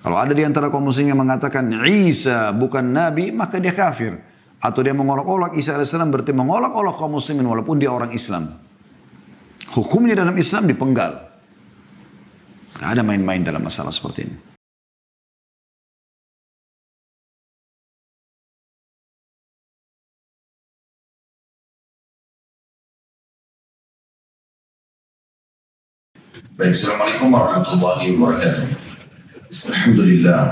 Kalau ada di antara kaum muslimin yang mengatakan Isa bukan nabi, maka dia kafir. Atau dia mengolok-olok Isa alaihissalam berarti mengolok-olok kaum muslimin walaupun dia orang Islam. Hukumnya dalam Islam dipenggal. Tidak ada main-main dalam masalah seperti ini. Baik, Assalamualaikum warahmatullahi wabarakatuh. Alhamdulillah,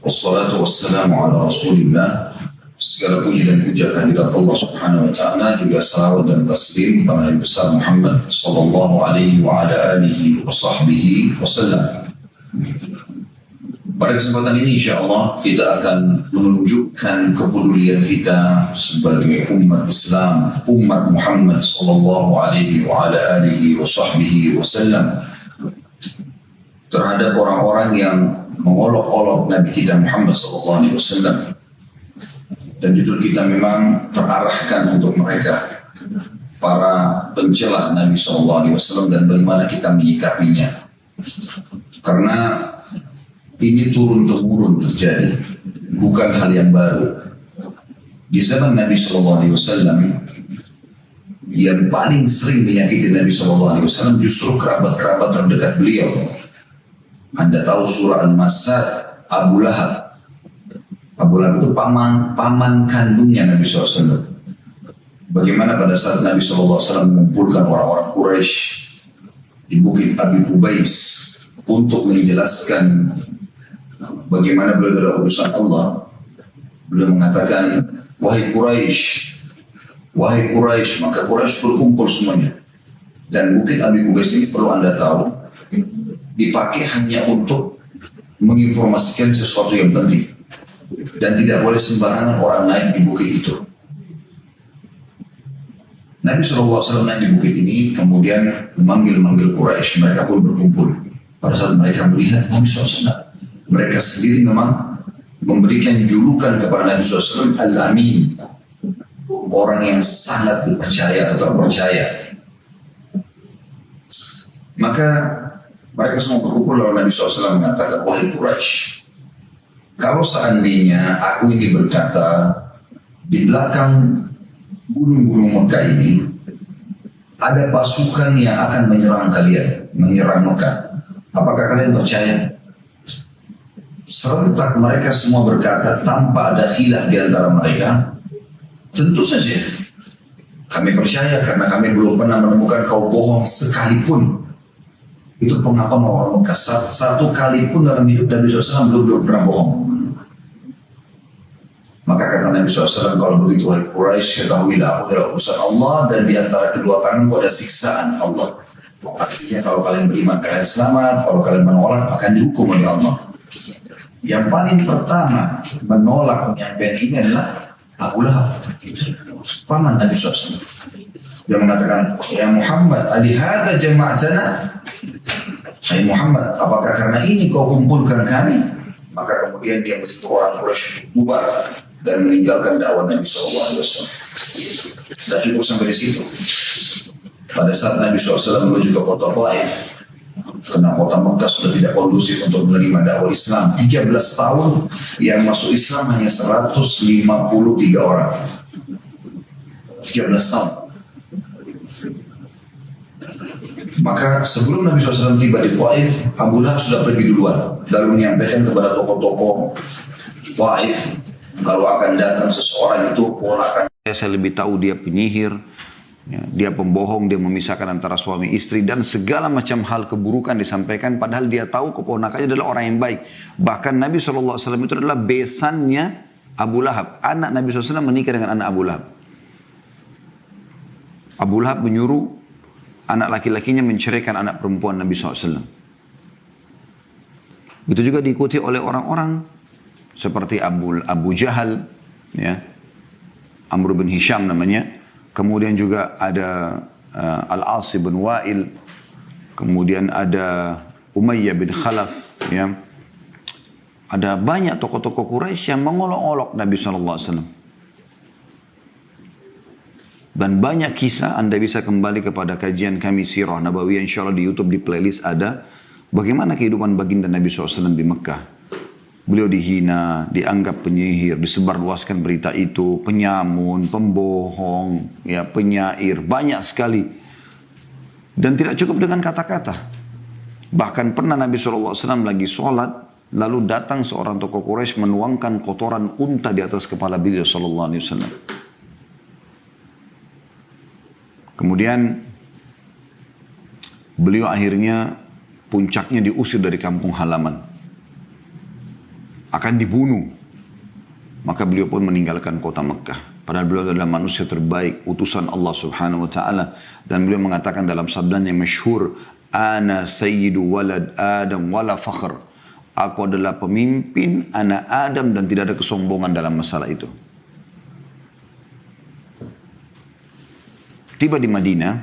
wassalatu wassalamu ala rasulillah. Segala puji dan puja kehadirat Allah subhanahu wa ta'ala, juga salawat dan taslim kepada Nabi besar Muhammad sallallahu alaihi wa ala alihi wa sahbihi wasallam. Pada kesempatan ini insyaAllah kita akan menunjukkan kepedulian kita sebagai umat Islam, umat Muhammad sallallahu alaihi wa ala alihi wa sahbihi wasallam terhadap orang-orang yang mengolok-olok Nabi kita Muhammad sallallahu alaihi wasallam. Dan judul kita memang terarahkan untuk mereka, para pencela Nabi sallallahu alaihi wasallam, dan bagaimana kita menyikapinya. Karena ini turun-temurun terjadi, bukan hal yang baru. Di zaman Nabi sallallahu alaihi wasallam, yang paling sering menyakiti Nabi sallallahu alaihi wasallam justru kerabat-kerabat terdekat beliau. Anda tahu surah Al-Masad, Abu Lahab. Abu Lahab itu paman kandungnya Nabi SAW. Bagaimana pada saat Nabi SAW mengumpulkan orang-orang Quraisy di Bukit Abi Qubais untuk menjelaskan bagaimana beliau adalah utusan Allah, beliau mengatakan, wahai Quraisy, maka Quraisy berkumpul semuanya. Dan Bukit Abi Qubais ini perlu Anda tahu, dipakai hanya untuk menginformasikan sesuatu yang penting. Dan tidak boleh sembarangan orang naik di bukit itu. Nabi SAW naik di bukit ini, kemudian memanggil Quraisy. Mereka pun berkumpul. Pada saat mereka melihat Nabi SAW, mereka sendiri memang memberikan julukan kepada Nabi SAW, Al-Amin, orang yang sangat dipercaya atau terpercaya. Maka mereka semua berkumpul, lalu Nabi SAW mengatakan, wahai Quraisy, kalau seandainya aku ini berkata, di belakang gunung-gunung Mekah ini ada pasukan yang akan menyerang kalian, menyerang Mekah, apakah kalian percaya? Serentak mereka semua berkata tanpa ada khilaf di antara mereka, tentu saja kami percaya karena kami belum pernah menemukan kau bohong sekalipun. Itu pengakuan orang Mekah. Satu kali pun dalam hidup Nabi SAW belum pernah bohong. Maka kata Nabi SAW, kalau begitu wahai Quraisy, ketahuilah aku adalah utusan Allah, dan di antara kedua tanganku ada siksaan Allah. Artinya kalau kalian beriman kalian selamat, kalau kalian menolak akan dihukum oleh Allah. Yang paling pertama menolak penyampaian ini adalah Abu Lahab, paman Nabi SAW. Dia mengatakan, ya Muhammad, alihada jama'atana. Hai Muhammad, apakah karena ini kau kumpulkan kami? Maka kemudian dia menyuruh orang Quraisy bubar dan meninggalkan dakwah Nabi SAW. Sudah cukup sampai di situ. Pada saat Nabi SAW menuju ke kota Taif, karena kota Mekah sudah tidak kondusif untuk menerima dakwah Islam, 13 tahun yang masuk Islam hanya 153 orang. 13 tahun. Maka sebelum Nabi SAW tiba di Taif, Abu Lahab sudah pergi duluan, lalu menyampaikan kepada tokoh-tokoh Taif, kalau akan datang seseorang itu ponakan saya lebih tahu dia penyihir, ya, dia pembohong, dia memisahkan antara suami istri, dan segala macam hal keburukan disampaikan, padahal dia tahu keponakannya adalah orang yang baik. Bahkan Nabi SAW itu adalah besannya Abu Lahab. Anak Nabi SAW menikah dengan anak Abu Lahab. Abu Lahab menyuruh anak laki-lakinya menceraikan anak perempuan Nabi SAW. Itu juga diikuti oleh orang-orang seperti Abu Jahal, ya, Amr bin Hisham namanya. Kemudian juga ada Al-As bin Wa'il. Kemudian ada Umayyah bin Khalaf. Ya. Ada banyak tokoh-tokoh Quraisy yang mengolok-olok Nabi SAW. Dan banyak kisah, Anda bisa kembali kepada kajian kami Sirah Nabawiyah, insya Allah di YouTube di playlist ada bagaimana kehidupan baginda Nabi SAW di Mekah. Beliau dihina, dianggap penyihir, disebarluaskan berita itu, penyamun, pembohong, ya, penyair, banyak sekali. Dan tidak cukup dengan kata-kata. Bahkan pernah Nabi SAW lagi sholat, lalu datang seorang tokoh Quraisy menuangkan kotoran unta di atas kepala beliau SAW. Kemudian beliau akhirnya puncaknya diusir dari kampung halaman. Akan dibunuh. Maka beliau pun meninggalkan kota Mekah. Padahal beliau adalah manusia terbaik, utusan Allah Subhanahu wa taala, dan beliau mengatakan dalam sabdanya masyhur, "Ana sayyidu walad Adam wala fakhr." Aku adalah pemimpin anak Adam dan tidak ada kesombongan dalam masalah itu. Tiba di Madinah,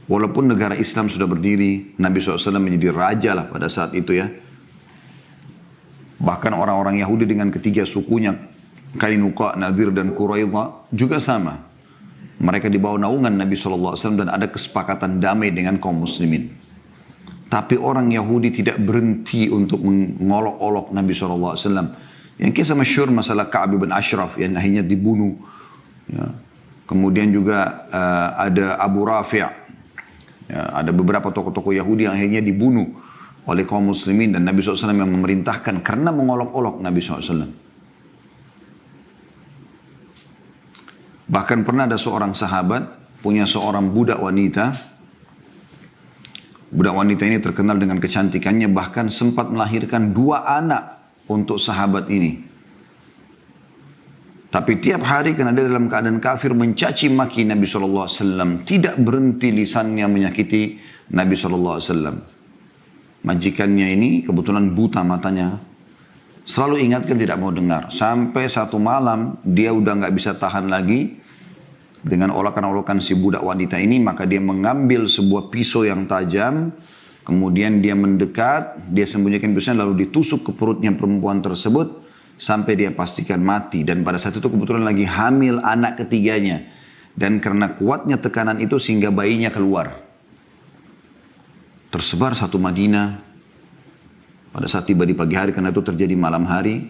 walaupun negara Islam sudah berdiri, Nabi SAW menjadi raja lah pada saat itu ya. Bahkan orang-orang Yahudi dengan ketiga sukunya, Kainuqa, Nadir, dan Quraidah juga sama. Mereka di bawah naungan Nabi SAW dan ada kesepakatan damai dengan kaum muslimin. Tapi orang Yahudi tidak berhenti untuk mengolok-olok Nabi SAW. Yang kisah masyhur masalah Ka'ab bin Ashraf yang akhirnya dibunuh. Ya. Kemudian juga ada Abu Rafi'. Ya, ada beberapa tokoh-tokoh Yahudi yang akhirnya dibunuh oleh kaum muslimin, dan Nabi SAW yang memerintahkan karena mengolok-olok Nabi SAW. Bahkan pernah ada seorang sahabat punya seorang budak wanita. Budak wanita ini terkenal dengan kecantikannya, bahkan sempat melahirkan 2 anak untuk sahabat ini. Tapi tiap hari karena dia dalam keadaan kafir mencaci maki Nabi SAW, tidak berhenti lisannya menyakiti Nabi SAW. Majikannya ini kebetulan buta matanya, selalu ingatkan tidak mau dengar. Sampai satu malam dia udah nggak bisa tahan lagi dengan olakan-olakan si budak wanita ini, maka dia mengambil sebuah pisau yang tajam, kemudian dia mendekat, dia sembunyikan pisaunya lalu ditusuk ke perutnya perempuan tersebut sampai dia pastikan mati. Dan pada saat itu kebetulan lagi hamil anak ketiganya, dan karena kuatnya tekanan itu sehingga bayinya keluar. Tersebar satu Madinah. Pada saat tiba di pagi hari, karena itu terjadi malam hari,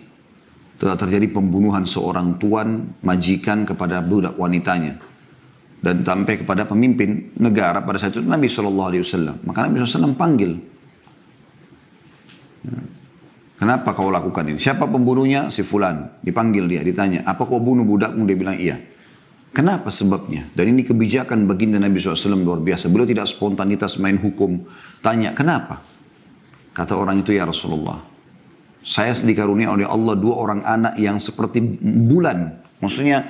telah terjadi pembunuhan seorang tuan majikan kepada budak wanitanya. Dan sampai kepada pemimpin negara pada saat itu Nabi SAW. Maka Nabi SAW panggil. Kenapa kau lakukan ini? Siapa pembunuhnya? Si fulan. Dipanggil dia, ditanya, apa kau bunuh budakmu? Dia bilang iya. Kenapa sebabnya? Dan ini kebijakan baginda Nabi SAW luar biasa. Beliau tidak spontanitas main hukum. Tanya, kenapa? Kata orang itu, ya Rasulullah, saya dikarunia oleh Allah 2 orang anak yang seperti bulan. Maksudnya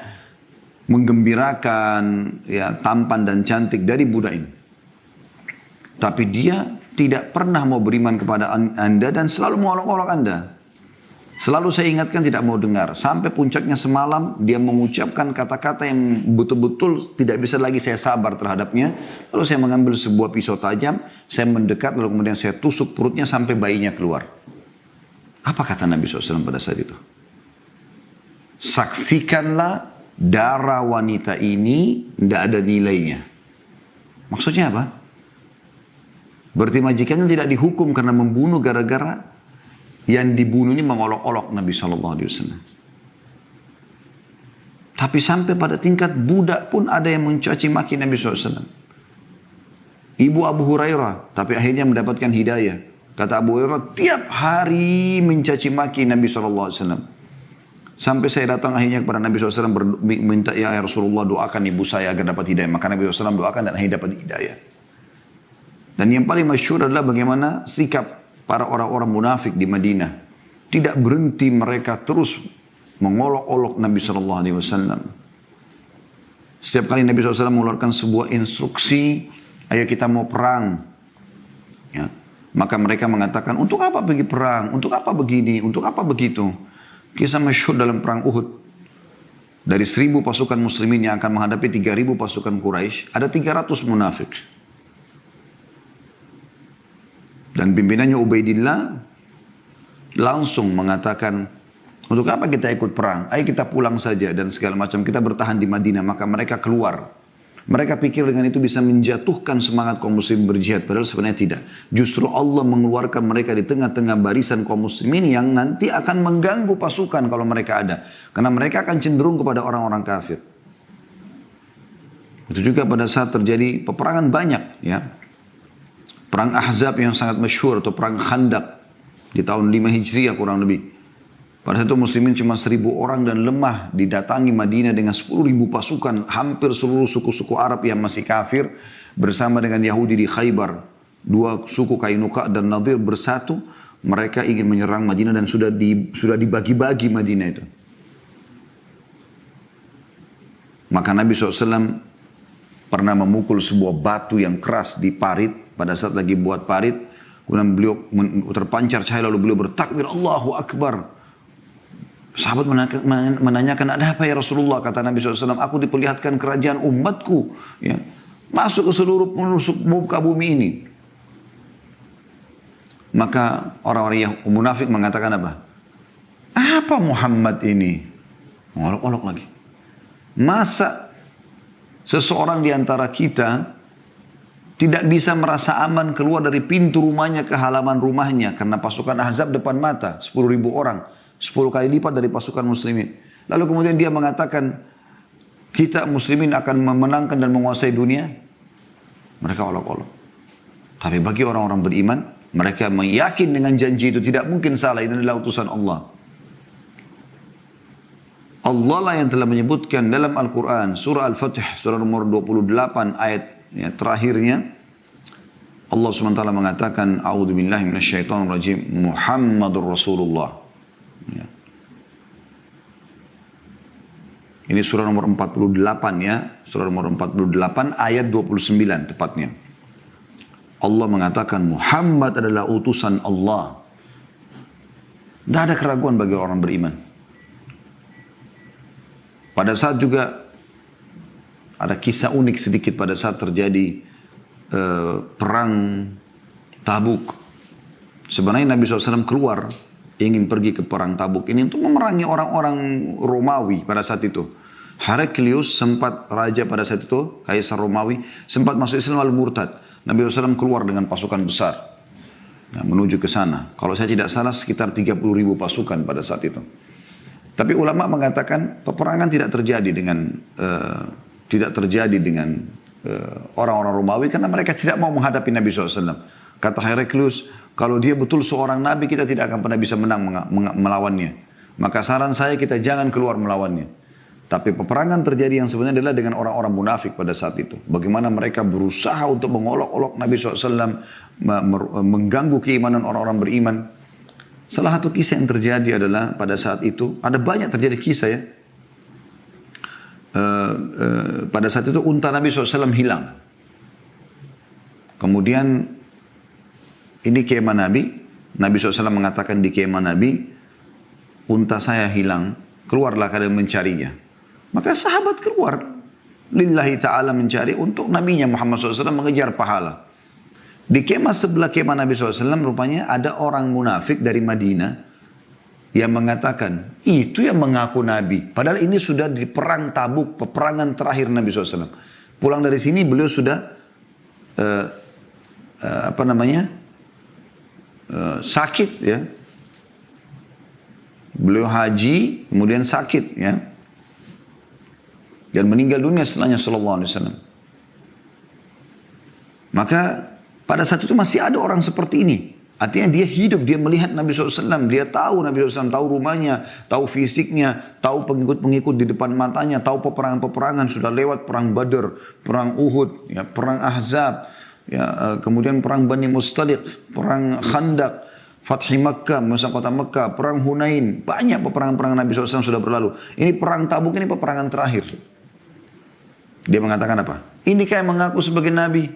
menggembirakan, ya, tampan dan cantik dari budak ini. Tapi dia tidak pernah mau beriman kepada Anda dan selalu mengolok-olok Anda. Selalu saya ingatkan tidak mau dengar. Sampai puncaknya semalam dia mengucapkan kata-kata yang betul-betul tidak bisa lagi saya sabar terhadapnya. Lalu saya mengambil sebuah pisau tajam, saya mendekat lalu kemudian saya tusuk perutnya sampai bayinya keluar. Apa kata Nabi SAW pada saat itu? Saksikanlah darah wanita ini tidak ada nilainya. Maksudnya apa? Berarti majikannya tidak dihukum karena membunuh gara-gara yang dibunuh ini mengolok-olok Nabi SAW. Tapi sampai pada tingkat budak pun ada yang mencaci maki Nabi SAW. Ibu Abu Hurairah, tapi akhirnya mendapatkan hidayah. Kata Abu Hurairah, tiap hari mencaci maki Nabi SAW. Sampai saya datang akhirnya kepada Nabi SAW minta, ya Rasulullah doakan ibu saya agar dapat hidayah. Maka Nabi SAW doakan dan akhirnya dapat hidayah. Dan yang paling masyhur adalah bagaimana sikap para orang-orang munafik di Madinah. Tidak berhenti mereka terus mengolok-olok Nabi SAW. Setiap kali Nabi SAW mengeluarkan sebuah instruksi, ayo kita mau perang. Ya. Maka mereka mengatakan, untuk apa pergi perang? Untuk apa begini? Untuk apa begitu? Kisah masyhur dalam perang Uhud. Dari 1.000 pasukan muslimin yang akan menghadapi 3.000 pasukan Quraisy, ada 300 munafik. Dan pimpinannya Ubaidillah langsung mengatakan, untuk apa kita ikut perang? Ayo kita pulang saja dan segala macam. Kita bertahan di Madinah. Maka mereka keluar. Mereka pikir dengan itu bisa menjatuhkan semangat kaum muslimin berjihad. Padahal sebenarnya tidak. Justru Allah mengeluarkan mereka di tengah-tengah barisan kaum muslimin yang nanti akan mengganggu pasukan kalau mereka ada. Karena mereka akan cenderung kepada orang-orang kafir. Itu juga pada saat terjadi peperangan banyak. Ya. Perang Ahzab yang sangat masyhur atau perang Khandaq di tahun 5 Hijriah kurang lebih. Pada saat itu muslimin cuma 1.000 orang dan lemah didatangi Madinah dengan 10.000 pasukan. Hampir seluruh suku-suku Arab yang masih kafir bersama dengan Yahudi di Khaybar. Dua suku Kainuka dan Nadir bersatu. Mereka ingin menyerang Madinah dan sudah dibagi-bagi Madinah itu. Maka Nabi SAW pernah memukul sebuah batu yang keras di parit. Pada saat lagi buat parit. Kemudian beliau terpancar cahaya lalu beliau bertakbir Allahu Akbar. Sahabat menanyakan, ada apa ya Rasulullah? Kata Nabi SAW, aku diperlihatkan kerajaan umatku. Ya, masuk ke seluruh muka bumi ini. Maka orang-orang yang munafik mengatakan apa? Apa Muhammad ini? Ngolok-olok lagi. Masa seseorang di antara kita tidak bisa merasa aman keluar dari pintu rumahnya ke halaman rumahnya. Karena pasukan Ahzab depan mata, 10.000 orang. 10 kali lipat dari pasukan muslimin. Lalu kemudian dia mengatakan, kita muslimin akan memenangkan dan menguasai dunia. Mereka olok-olok. Tapi bagi orang-orang beriman, mereka meyakin dengan janji itu tidak mungkin salah. Itu adalah utusan Allah. Allah lah yang telah menyebutkan dalam Al-Quran, surah Al-Fatih, surah nomor 28 ayat ya, terakhirnya. Allah SWT mengatakan, A'udzubillahi minasyaitonirrajim, Muhammadur Rasulullah. Ya. Ini surah nomor 48 ya. Surah nomor 48 ayat 29 tepatnya. Allah mengatakan Muhammad adalah utusan Allah. Tidak ada keraguan bagi orang beriman. Pada saat juga ada kisah unik sedikit pada saat terjadi perang Tabuk. Sebenarnya Nabi SAW keluar ingin pergi ke perang Tabuk ini untuk memerangi orang-orang Romawi pada saat itu. Heraklius sempat raja pada saat itu, kaisar Romawi, sempat masuk Islam lalu murtad. Nabi SAW keluar dengan pasukan besar ya, menuju ke sana. Kalau saya tidak salah sekitar 30.000 pasukan pada saat itu. Tapi ulama mengatakan peperangan tidak terjadi dengan orang-orang Romawi karena mereka tidak mau menghadapi Nabi SAW. Kata Heraklius, kalau dia betul seorang nabi, kita tidak akan pernah bisa menang melawannya. Maka saran saya kita jangan keluar melawannya. Tapi peperangan terjadi yang sebenarnya adalah dengan orang-orang munafik pada saat itu. Bagaimana mereka berusaha untuk mengolok-olok Nabi SAW, mengganggu keimanan orang-orang beriman. Salah satu kisah yang terjadi adalah pada saat itu, ada banyak terjadi kisah ya. Pada saat itu unta Nabi SAW hilang. Kemudian ini kemah Nabi SAW mengatakan di kemah Nabi, unta saya hilang, keluarlah kalian mencarinya. Maka sahabat keluar, lillahi ta'ala mencari untuk Nabinya Muhammad SAW mengejar pahala. Di kemah sebelah kemah Nabi SAW rupanya ada orang munafik dari Madinah yang mengatakan, itu yang mengaku Nabi. Padahal ini sudah di perang Tabuk, peperangan terakhir Nabi SAW. Pulang dari sini beliau sudah, sakit ya. Beliau haji kemudian sakit ya. Dan meninggal dunia setelahnya sallallahu alaihi wasallam. Maka pada saat itu masih ada orang seperti ini. Artinya dia hidup, dia melihat Nabi SAW, dia tahu Nabi SAW, tahu rumahnya, tahu fisiknya, tahu pengikut-pengikut di depan matanya, tahu peperangan-peperangan, sudah lewat perang Badr, perang Uhud, ya, perang Ahzab, ya, kemudian perang Bani Mustaliq, perang Khandaq, Fathi Makkah, masa kota Makkah, perang Hunain, banyak peperangan-peperangan Nabi SAW sudah berlalu. Ini perang Tabuk, ini peperangan terakhir. Dia mengatakan apa? Ini kayak mengaku sebagai Nabi.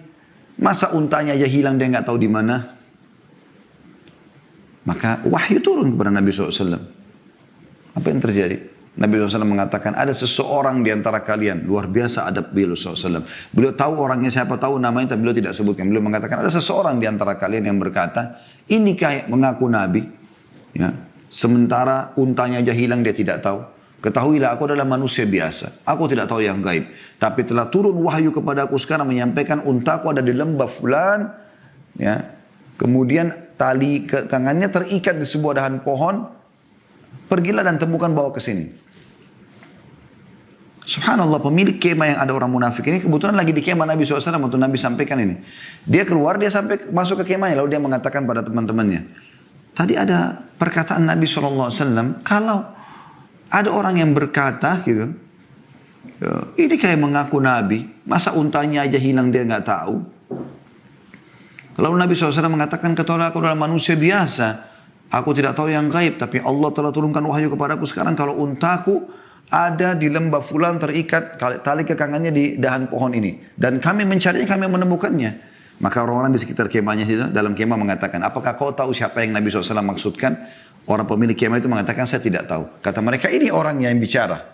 Masa untanya aja hilang dia nggak tahu di mana? Maka wahyu turun kepada Nabi SAW. Apa yang terjadi? Nabi SAW mengatakan ada seseorang di antara kalian. Luar biasa adab beliau SAW. Beliau tahu orangnya siapa, tahu namanya, tapi beliau tidak sebutkan. Beliau mengatakan ada seseorang di antara kalian yang berkata, ini kayak mengaku Nabi. Ya. Sementara untanya aja hilang dia tidak tahu. Ketahuilah aku adalah manusia biasa. Aku tidak tahu yang gaib. Tapi telah turun wahyu kepada aku sekarang menyampaikan untaku ada di lembah fulan. Ya. Kemudian tali tangannya terikat di sebuah dahan pohon. Pergilah dan temukan bawa ke sini. Subhanallah, pemilik kemah yang ada orang munafik ini kebetulan lagi di kemah Nabi SAW untuk Nabi sampaikan ini. Dia keluar, dia sampai masuk ke kemahnya, lalu dia mengatakan pada teman-temannya, tadi ada perkataan Nabi SAW, kalau ada orang yang berkata gitu, ini kayak mengaku Nabi, masa untanya aja hilang dia nggak tahu. Lalu Nabi SAW mengatakan, ketahuilah aku adalah manusia biasa, aku tidak tahu yang gaib, tapi Allah telah turunkan wahyu kepadaku sekarang kalau untaku ada di lembah fulan terikat tali kekangannya di dahan pohon ini. Dan kami mencarinya, kami menemukannya. Maka orang-orang di sekitar kemahnya itu, dalam kemah mengatakan, apakah kau tahu siapa yang Nabi SAW maksudkan? Orang pemilik kemah itu mengatakan, saya tidak tahu. Kata mereka, ini orang yang bicara.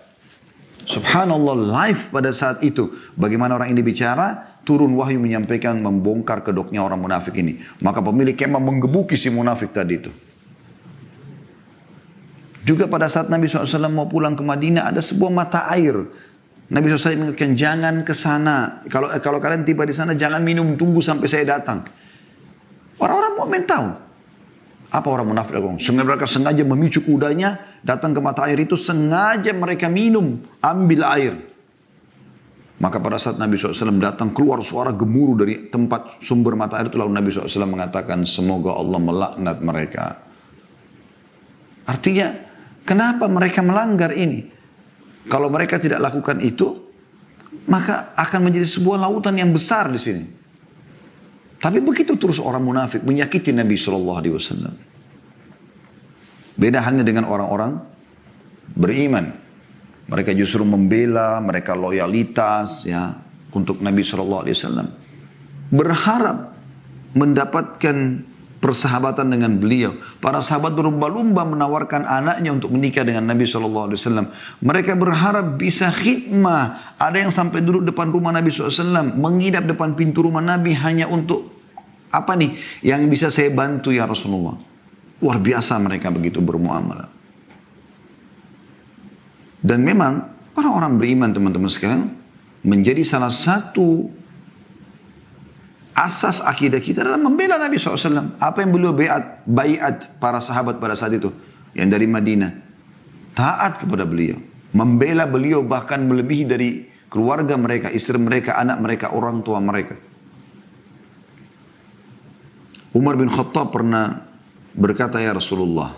Subhanallah, live pada saat itu. Bagaimana orang ini bicara, turun wahyu menyampaikan, membongkar kedoknya orang munafik ini. Maka pemilik kemah menggebuki si munafik tadi itu. Juga pada saat Nabi SAW mau pulang ke Madinah, ada sebuah mata air. Nabi SAW mengatakan, jangan ke sana. Kalau kalian tiba di sana, jangan minum, tunggu sampai saya datang. Orang-orang mukmin tahu. Apa orang munafik? Mereka sengaja memicu kudanya, datang ke mata air itu, sengaja mereka minum, ambil air. Maka pada saat Nabi SAW datang, keluar suara gemuruh dari tempat sumber mata air itu, lalu Nabi SAW mengatakan, semoga Allah melaknat mereka. Artinya, kenapa mereka melanggar ini? Kalau mereka tidak lakukan itu, maka akan menjadi sebuah lautan yang besar di sini. Tapi begitu terus orang munafik menyakiti Nabi SAW. Beda halnya dengan orang-orang beriman. Mereka justru membela, mereka loyalitas ya untuk Nabi SAW. Berharap mendapatkan persahabatan dengan beliau. Para sahabat berlumba-lumba menawarkan anaknya untuk menikah dengan Nabi SAW. Mereka berharap bisa khidmah. Ada yang sampai duduk depan rumah Nabi SAW. Mengidap depan pintu rumah Nabi hanya untuk apa nih yang bisa saya bantu ya Rasulullah. Luar biasa mereka begitu bermuamalah. Dan memang orang-orang beriman teman-teman sekalian menjadi salah satu asas akidah kita adalah membela Nabi SAW. Apa yang beliau baiat para sahabat pada saat itu. Yang dari Madinah. Taat kepada beliau. Membela beliau bahkan melebihi dari keluarga mereka, istri mereka, anak mereka, orang tua mereka. Umar bin Khattab pernah berkata, ya Rasulullah,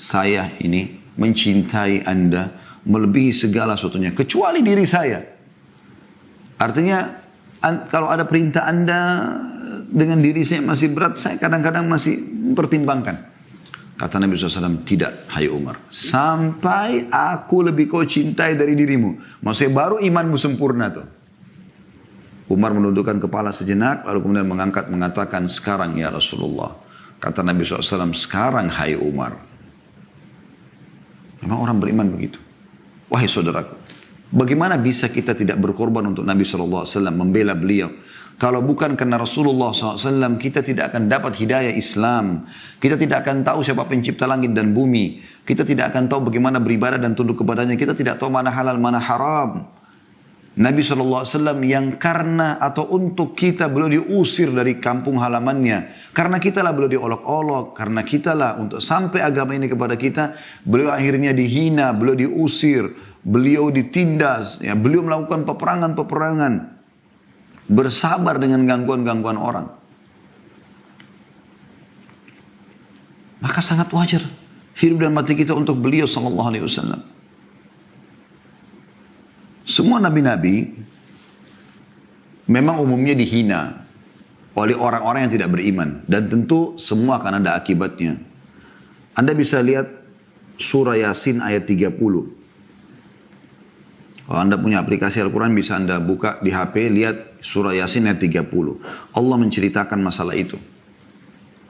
saya ini mencintai anda melebihi segala sesuatunya. Kecuali diri saya. Artinya, kalau ada perintah anda dengan diri saya masih berat, saya kadang-kadang masih mempertimbangkan. Kata Nabi SAW, tidak, hai Umar. Sampai aku lebih kau cintai dari dirimu. Maksudnya baru imanmu sempurna tuh. Umar menundukkan kepala sejenak, lalu kemudian mengatakan, sekarang ya Rasulullah. Kata Nabi SAW, sekarang hai Umar. Memang orang beriman begitu. Wahai saudaraku. Bagaimana bisa kita tidak berkorban untuk Nabi SAW, membela beliau? Kalau bukan karena Rasulullah SAW, kita tidak akan dapat hidayah Islam. Kita tidak akan tahu siapa pencipta langit dan bumi. Kita tidak akan tahu bagaimana beribadah dan tunduk kepadanya. Kita tidak tahu mana halal, mana haram. Nabi SAW yang karena atau untuk kita beliau diusir dari kampung halamannya. Karena kita lah beliau diolok-olok. Karena kita lah untuk sampai agama ini kepada kita. Beliau akhirnya dihina, beliau diusir. Beliau ditindas, ya, beliau melakukan peperangan-peperangan. Bersabar dengan gangguan-gangguan orang. Maka sangat wajar hidup dan mati kita untuk beliau sallallahu alaihi wasallam. Semua nabi-nabi memang umumnya dihina oleh orang-orang yang tidak beriman. Dan tentu semua akan ada akibatnya. Anda bisa lihat surah Yasin ayat 30. Kalau Anda punya aplikasi Al-Quran bisa Anda buka di HP, lihat surah Yasin ayat 30. Allah menceritakan masalah itu.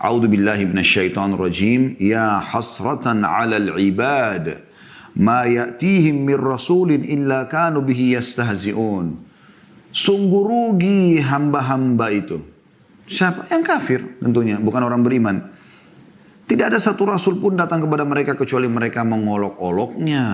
A'udzu billahi minasyaitonir rajim. Ya hasratan 'alal 'ibad ma ya'tihim mir rasulin illa kanu bihi yastahzi'un. Sungguh rugi hamba-hamba itu. Siapa? Yang kafir tentunya, bukan orang beriman. Tidak ada satu rasul pun datang kepada mereka kecuali mereka mengolok-oloknya.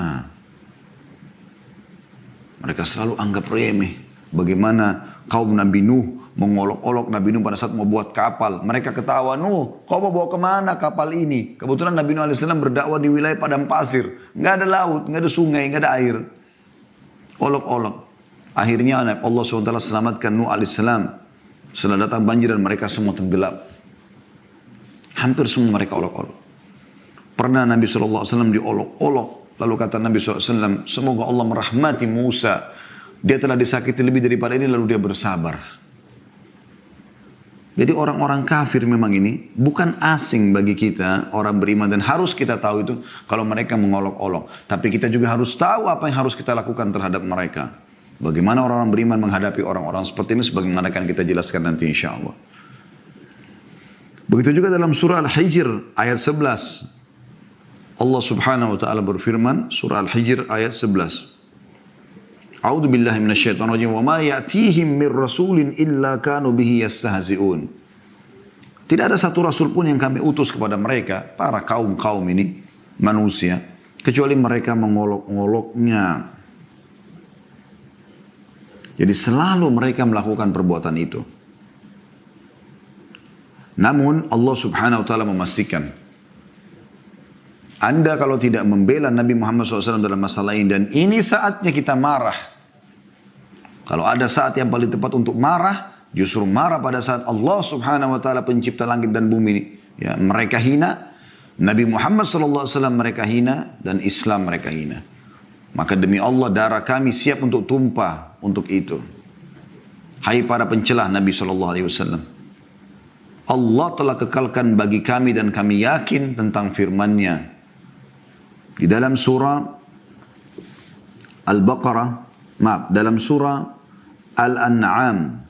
Mereka selalu anggap remeh. Bagaimana kaum Nabi Nuh mengolok-olok Nabi Nuh pada saat mau buat kapal. Mereka ketawa, Nuh, kau mau bawa kemana kapal ini? Kebetulan Nabi Nuh AS berdakwah di wilayah padang pasir. Nggak ada laut, nggak ada sungai, nggak ada air. Olok-olok. Akhirnya Allah SWT selamatkan Nuh AS. Setelah datang banjir dan mereka semua tenggelam. Hampir semua mereka olok-olok. Pernah Nabi SAW diolok-olok. Lalu kata Nabi SAW, semoga Allah merahmati Musa. Dia telah disakiti lebih daripada ini lalu dia bersabar. Jadi orang-orang kafir memang ini bukan asing bagi kita, orang beriman. Dan harus kita tahu itu kalau mereka mengolok-olok. Tapi kita juga harus tahu apa yang harus kita lakukan terhadap mereka. Bagaimana orang-orang beriman menghadapi orang-orang seperti ini sebagaimana akan kita jelaskan nanti insya Allah. Begitu juga dalam surah Al-Hijr ayat 11. Allah subhanahu wa ta'ala berfirman, surah Al-Hijr ayat 11. A'udhu billahi minasyaitonir rajim. Wa ma ya'tihim mir rasulin illa kanu bihi yastahzi'un. Tidak ada satu rasul pun yang kami utus kepada mereka, para kaum-kaum ini, manusia, kecuali mereka mengolok-ngoloknya. Jadi selalu mereka melakukan perbuatan itu. Namun Allah subhanahu wa ta'ala memastikan. Anda kalau tidak membela Nabi Muhammad SAW dalam masalah ini. Dan ini saatnya kita marah. Kalau ada saat yang paling tepat untuk marah. Justru marah pada saat Allah subhanahu wa ta'ala pencipta langit dan bumi ini. Ya, mereka hina. Nabi Muhammad SAW mereka hina. Dan Islam mereka hina. Maka demi Allah darah kami siap untuk tumpah untuk itu. Hai para pencelah Nabi SAW. Allah telah kekalkan bagi kami dan kami yakin tentang firman-Nya. Di dalam surah Al-Baqarah, dalam surah Al-An'am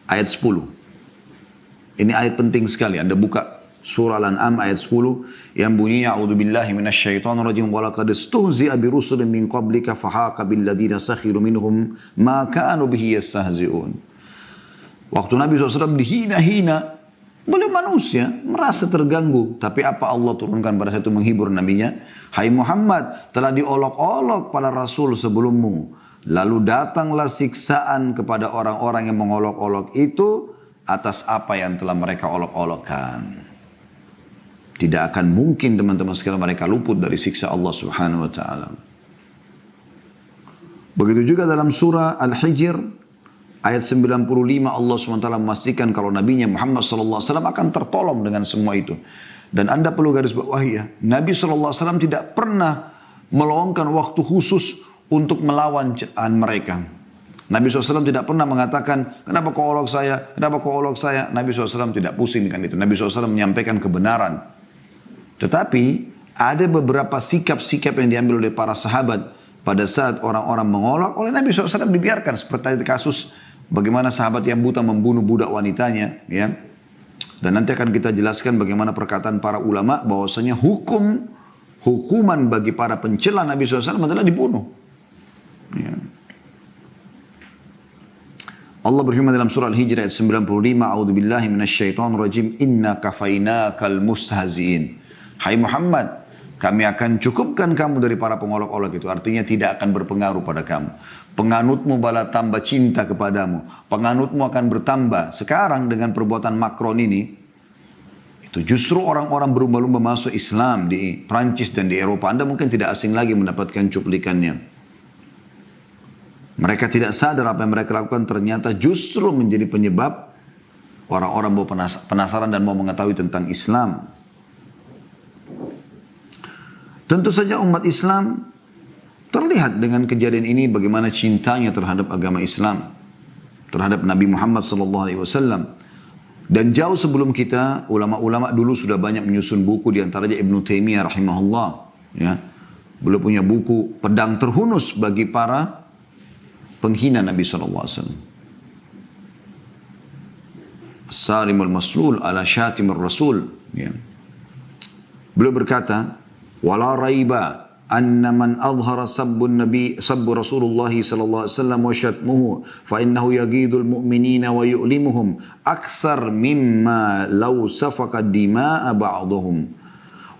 ayat 10. Ini ayat penting sekali. Anda buka surah Al-An'am ayat 10 yang bunyinya a'udzubillahi minasyaitonirrajim wa laqad istuhzi'a birusulin min qablika fahaqa bil ladzina sakhiru minhum ma kanu bihi yastahzi'un. Waktu Nabi SAW dihina-hina, beliau manusia, merasa terganggu. Tapi apa Allah turunkan pada saat itu menghibur nabinya? Hai Muhammad, telah diolok-olok para rasul sebelummu. Lalu datanglah siksaan kepada orang-orang yang mengolok-olok itu atas apa yang telah mereka olok-olokkan. Tidak akan mungkin teman-teman sekalian mereka luput dari siksa Allah Subhanahu wa ta'ala. Begitu juga dalam surah Al-Hijr ayat 95 Allah SWT memastikan kalau Nabinya Muhammad SAW akan tertolong dengan semua itu. Dan Anda perlu garis bawahi ya, Nabi SAW tidak pernah meluangkan waktu khusus untuk melawan mereka. Nabi SAW tidak pernah mengatakan, kenapa kau olok saya, kenapa kau olok saya. Nabi SAW tidak pusing dengan itu. Nabi SAW menyampaikan kebenaran. Tetapi ada beberapa sikap-sikap yang diambil oleh para sahabat pada saat orang-orang mengolok oleh Nabi SAW dibiarkan. Seperti kasus bagaimana sahabat yang buta membunuh budak wanitanya, ya. Dan nanti akan kita jelaskan bagaimana perkataan para ulama bahwasanya hukuman bagi para pencela Nabi SAW adalah dibunuh. Ya. Allah berfirman dalam surah Al-Hijr ayat 95, A'udzubillahi minasyaitonirrajim, inna kafainakal mustahziin. Hai Muhammad, kami akan cukupkan kamu dari para pengolok-olok itu. Artinya tidak akan berpengaruh pada kamu. Penganutmu bala tambah cinta kepadamu. Penganutmu akan bertambah. Sekarang dengan perbuatan Macron ini, itu justru orang-orang berlumba-lumba masuk Islam di Prancis dan di Eropa. Anda mungkin tidak asing lagi mendapatkan cuplikannya. Mereka tidak sadar apa yang mereka lakukan ternyata justru menjadi penyebab orang-orang mau penasaran dan mau mengetahui tentang Islam. Tentu saja umat Islam terlihat dengan kejadian ini bagaimana cintanya terhadap agama Islam, terhadap Nabi Muhammad SAW. Dan jauh sebelum kita, ulama-ulama dulu sudah banyak menyusun buku, di antaranya Ibnu Taimiyah rahimahullah. Ya. Beliau punya buku pedang terhunus bagi para penghina Nabi SAW. Salimul Maslul ala Syatimur Rasul. Ya. Beliau berkata, wala raiba anna man adhara sabbu Rasulullah sallallahu alaihi wasallam wa syatmuhu fa innahu yaghidul mu'minina wa yu'limuhum akthar mimma law safaka dima'a ba'dhum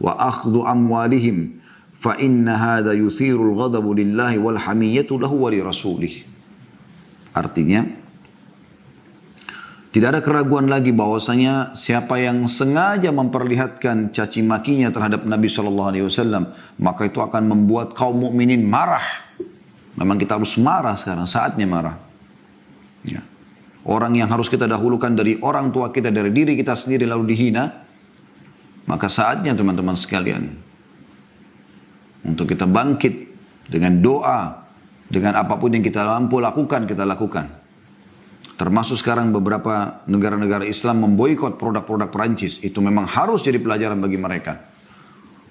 wa akhdhu amwalihim fa inna hadha yuthirul ghadabu lillahi wal hamiyatu lahu wa li rasulih. Artinya, tidak ada keraguan lagi bahwasanya siapa yang sengaja memperlihatkan caci makinya terhadap Nabi SAW, maka itu akan membuat kaum mukminin marah. Memang kita harus marah sekarang, saatnya marah. Ya. Orang yang harus kita dahulukan dari orang tua kita, dari diri kita sendiri lalu dihina, maka saatnya teman-teman sekalian untuk kita bangkit dengan doa, dengan apapun yang kita mampu lakukan, kita lakukan. Termasuk sekarang beberapa negara-negara Islam memboikot produk-produk Perancis. Itu memang harus jadi pelajaran bagi mereka.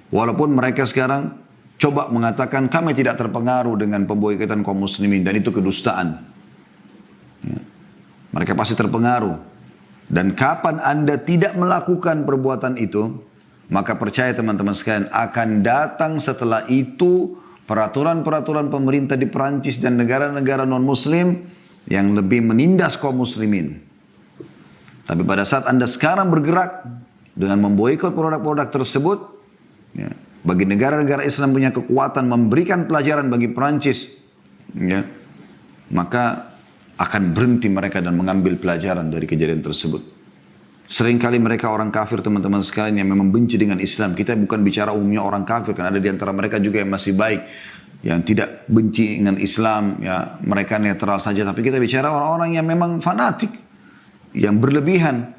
Walaupun mereka sekarang coba mengatakan kami tidak terpengaruh dengan pemboikotan kaum muslimin. Dan itu kedustaan. Ya. Mereka pasti terpengaruh. Dan kapan Anda tidak melakukan perbuatan itu, maka percaya teman-teman sekalian, akan datang setelah itu peraturan-peraturan pemerintah di Perancis dan negara-negara non-muslim yang lebih menindas kaum muslimin. Tapi pada saat Anda sekarang bergerak dengan memboikot produk-produk tersebut, ya, bagi negara-negara Islam punya kekuatan memberikan pelajaran bagi Perancis, ya, maka akan berhenti mereka dan mengambil pelajaran dari kejadian tersebut. Seringkali mereka orang kafir teman-teman sekalian yang memang benci dengan Islam. Kita bukan bicara umumnya orang kafir, kan ada di antara mereka juga yang masih baik, yang tidak benci dengan Islam, ya mereka netral saja. Tapi kita bicara orang-orang yang memang fanatik, yang berlebihan,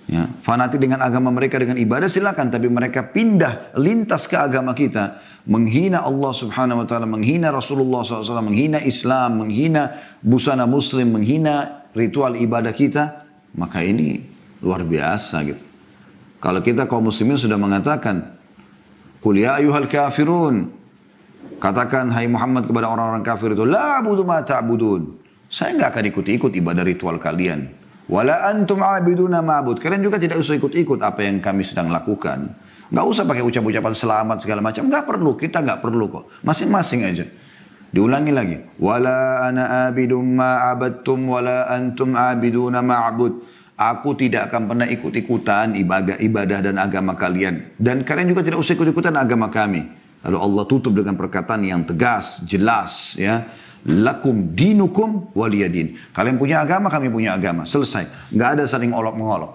ya fanatik dengan agama mereka, dengan ibadah silakan, tapi mereka pindah lintas ke agama kita, menghina Allah Subhanahu Wa Taala, menghina Rasulullah SAW, menghina Islam, menghina busana Muslim, menghina ritual ibadah kita, maka ini luar biasa gitu. Kalau kita kaum muslimin sudah mengatakan, "Qul ya ayyuhal kafirun," katakan hai Muhammad kepada orang-orang kafir itu, la a'budu ma ta'budun. Saya enggak akan ikut-ikut ibadah ritual kalian. Wala antum 'abiduna ma'bud. Kalian juga tidak usah ikut-ikut apa yang kami sedang lakukan. Enggak usah pakai ucap-ucapan selamat segala macam. Enggak perlu, kita enggak perlu kok. Masing-masing aja. Diulangi lagi. Wala ana abidum ma 'abadtum wala antum 'abiduna ma'bud. Aku tidak akan pernah ikut-ikutan ibadah dan agama kalian. Dan kalian juga tidak usah ikut-ikutan agama kami. Lalu Allah tutup dengan perkataan yang tegas, jelas, ya. Lakum dinukum waliyadin. Kalian punya agama, kami punya agama. Selesai. Nggak ada saling olok-mengolok.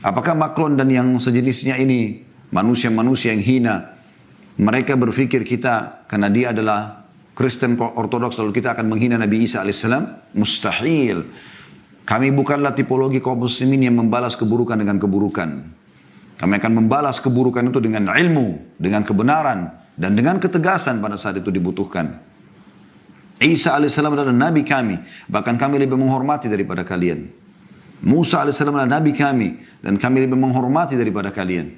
Apakah Macron dan yang sejenisnya ini manusia-manusia yang hina? Mereka berpikir kita, karena dia adalah Kristen Ortodoks, lalu kita akan menghina Nabi Isa alaihissalam? Mustahil. Kami bukanlah tipologi kaum muslimin yang membalas keburukan dengan keburukan. Kami akan membalas keburukan itu dengan ilmu, dengan kebenaran, dan dengan ketegasan pada saat itu dibutuhkan. Isa alaihissalam adalah nabi kami, bahkan kami lebih menghormati daripada kalian. Musa alaihissalam adalah nabi kami, dan kami lebih menghormati daripada kalian.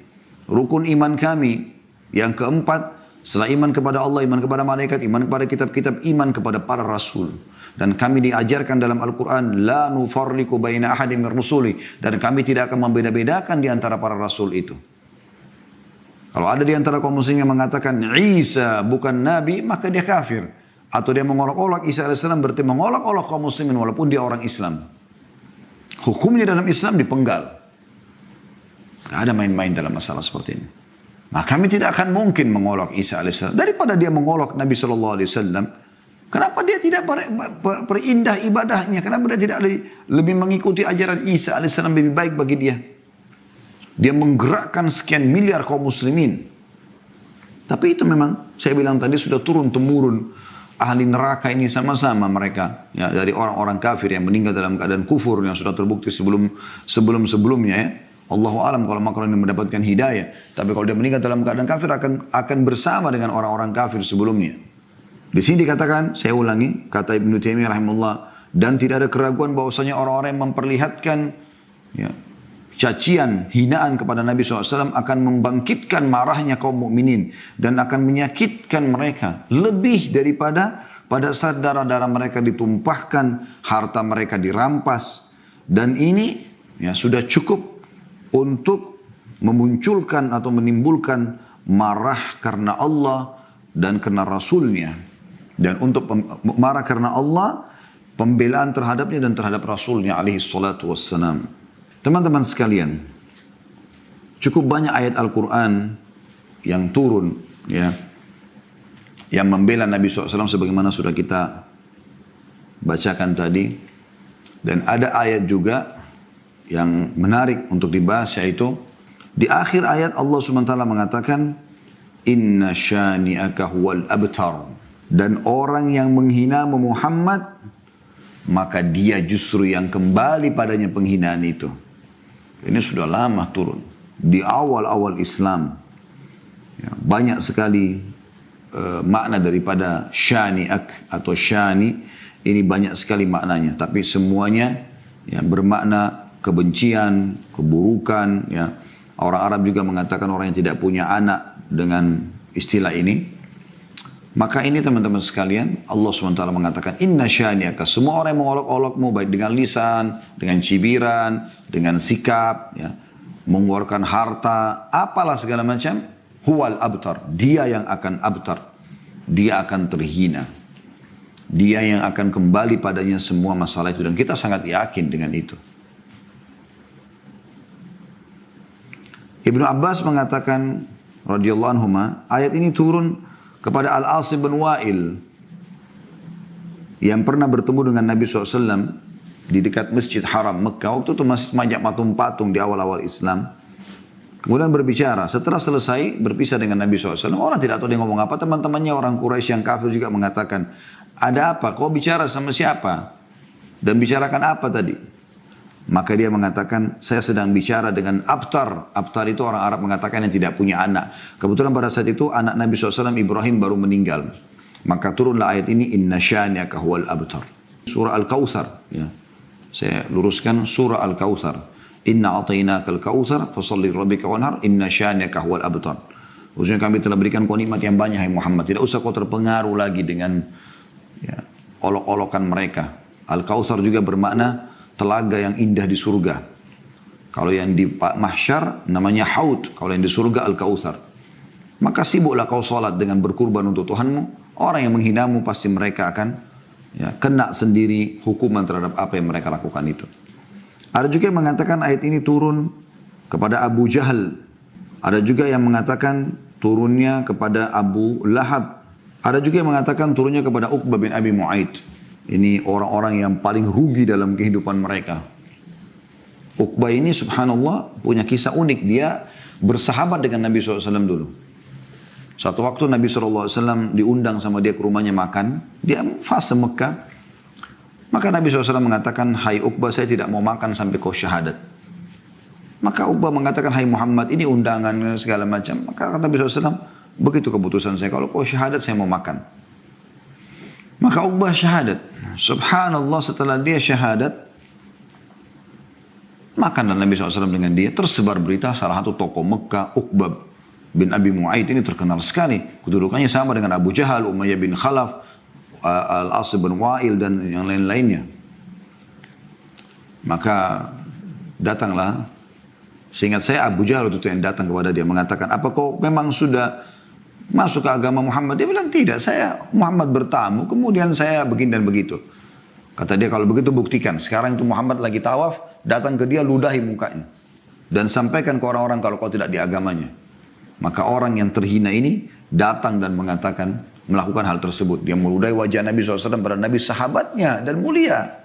Rukun iman kami yang keempat, setelah iman kepada Allah, iman kepada malaikat, iman kepada kitab-kitab, iman kepada para rasul. Dan kami diajarkan dalam Al-Quran, la nufarriqu baina ahadin min rusuli. Dan kami tidak akan membeda-bedakan di antara para rasul itu. Kalau ada di antara kaum muslimin yang mengatakan Isa bukan nabi, maka dia kafir. Atau dia mengolok-olok Isa AS berarti mengolok-olok kaum muslimin walaupun dia orang Islam. Hukumnya dalam Islam dipenggal. Tidak ada main-main dalam masalah seperti ini. Nah, kami tidak akan mungkin mengolok Isa AS. Daripada dia mengolok Nabi SAW, kenapa dia tidak perindah ibadahnya? Kenapa dia tidak lebih mengikuti ajaran Isa AS lebih baik bagi dia? Dia menggerakkan sekian miliar kaum muslimin. Tapi itu memang, saya bilang tadi sudah turun-temurun. Ahli neraka ini sama-sama mereka. Ya, dari orang-orang kafir yang meninggal dalam keadaan kufur yang sudah terbukti sebelum-sebelumnya ya. Allahu alam kalau Macron ini mendapatkan hidayah. Tapi kalau dia meninggal dalam keadaan kafir akan bersama dengan orang-orang kafir sebelumnya. Di sini dikatakan, saya ulangi, kata Ibnu Taimiyah rahimahullah, dan tidak ada keraguan bahwasanya orang-orang yang memperlihatkan ya, cacian, hinaan kepada Nabi SAW akan membangkitkan marahnya kaum mukminin dan akan menyakitkan mereka lebih daripada pada saat darah-darah mereka ditumpahkan, harta mereka dirampas, dan ini ya sudah cukup untuk memunculkan atau menimbulkan marah karena Allah dan karena Rasulnya. Dan untuk marah karena Allah, pembelaan terhadapnya dan terhadap Rasulnya alaihi salatu wassalam. Teman-teman sekalian, cukup banyak ayat Al-Quran yang turun, ya, yang membela Nabi SAW sebagaimana sudah kita bacakan tadi. Dan ada ayat juga yang menarik untuk dibahas, yaitu di akhir ayat Allah SWT mengatakan, Inna syani'aka huwal abtar. Dan orang yang menghina Muhammad, maka dia justru yang kembali padanya penghinaan itu. Ini sudah lama turun. Di awal-awal Islam. Ya, banyak sekali makna daripada syani'ak atau syani. Ini banyak sekali maknanya. Tapi semuanya ya, bermakna kebencian, keburukan. Ya. Orang Arab juga mengatakan orang yang tidak punya anak dengan istilah ini. Maka ini teman-teman sekalian, Allah SWT mengatakan, Inna syani'aka, semua orang yang mengolok-olokmu, baik dengan lisan, dengan cibiran, dengan sikap, ya, mengeluarkan harta, apalah segala macam, huwal abtar, dia yang akan abtar, dia akan terhina, dia yang akan kembali padanya semua masalah itu, dan kita sangat yakin dengan itu. Ibnu Abbas mengatakan, radhiyallahu anhuma, ayat ini turun kepada Al-As bin Wa'il yang pernah bertemu dengan Nabi SAW di dekat Masjid Haram Mekah. Waktu itu masih banyak patung-patung di awal-awal Islam. Kemudian berbicara. Setelah selesai berpisah dengan Nabi SAW. Orang tidak tahu dia ngomong apa. Teman-temannya orang Quraisy yang kafir juga mengatakan, ada apa? Kau bicara sama siapa? Dan bicarakan apa tadi? Maka dia mengatakan, saya sedang bicara dengan Abtar. Abtar itu orang Arab mengatakan yang tidak punya anak. Kebetulan pada saat itu anak Nabi SAW Ibrahim baru meninggal. Maka turunlah ayat ini, Inna syani'aka huwal abtar. Surah Al-Kawthar. Ya. Saya luruskan surah Al-Kawthar. Inna atainaka al-kawthar, fasalli rabbika wanhar, inna syani'aka huwal abtar. Maksudnya kami telah berikan kau nikmat yang banyak, hai Muhammad. Tidak usah kau terpengaruh lagi dengan ya, olok-olokan mereka. Al-Kawthar juga bermakna telaga yang indah di surga. Kalau yang di mahsyar namanya haud. Kalau yang di surga Al-Kawthar. Maka sibuklah kau sholat dengan berkurban untuk Tuhanmu. Orang yang menghinamu pasti mereka akan ya, kena sendiri hukuman terhadap apa yang mereka lakukan itu. Ada juga yang mengatakan ayat ini turun kepada Abu Jahal. Ada juga yang mengatakan turunnya kepada Abu Lahab. Ada juga yang mengatakan turunnya kepada Uqbah bin Abi Mu'aid. Ini orang-orang yang paling rugi dalam kehidupan mereka. Uqbah ini subhanallah punya kisah unik. Dia bersahabat dengan Nabi SAW dulu. Satu waktu Nabi SAW diundang sama dia ke rumahnya makan. Dia fase Mekah. Maka Nabi SAW mengatakan, hai Uqbah, saya tidak mau makan sampai kau syahadat. Maka Uqbah mengatakan, hai Muhammad, ini undangan segala macam. Maka kata Nabi SAW, begitu keputusan saya. Kalau kau syahadat, saya mau makan. Maka Uqbah syahadat. Subhanallah, setelah dia syahadat, makan dan Nabi SAW dengan dia. Tersebar berita salah satu tokoh Mekah, Uqbah bin Abi Mu'aid ini terkenal sekali. Kedudukannya sama dengan Abu Jahal, Umayyah bin Khalaf, Al-As bin Wa'il dan yang lain-lainnya. Maka datanglah, seingat saya Abu Jahal itu yang datang kepada dia mengatakan, apa kau memang sudah masuk ke agama Muhammad? Dia bilang, tidak, saya Muhammad bertamu, kemudian saya begini dan begitu. Kata dia, kalau begitu buktikan. Sekarang itu Muhammad lagi tawaf, datang ke dia, ludahi mukanya. Dan sampaikan ke orang-orang kalau kau tidak di agamanya. Maka orang yang terhina ini datang dan mengatakan, melakukan hal tersebut. Dia meludahi wajah Nabi SAW pada Nabi sahabatnya dan mulia.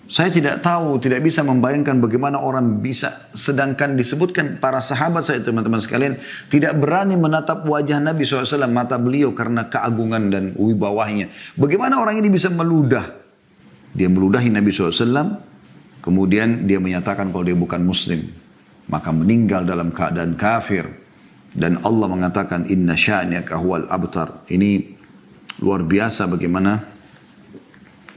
Saya tidak tahu, tidak bisa membayangkan bagaimana orang bisa, sedangkan disebutkan para sahabat saya teman-teman sekalian, tidak berani menatap wajah Nabi SAW, mata beliau karena keagungan dan wibawahnya. Bagaimana orang ini bisa meludah? Dia meludahi Nabi SAW, kemudian dia menyatakan kalau dia bukan muslim. Maka meninggal dalam keadaan kafir. Dan Allah mengatakan, Inna syani'aka huwal abtar. Ini luar biasa bagaimana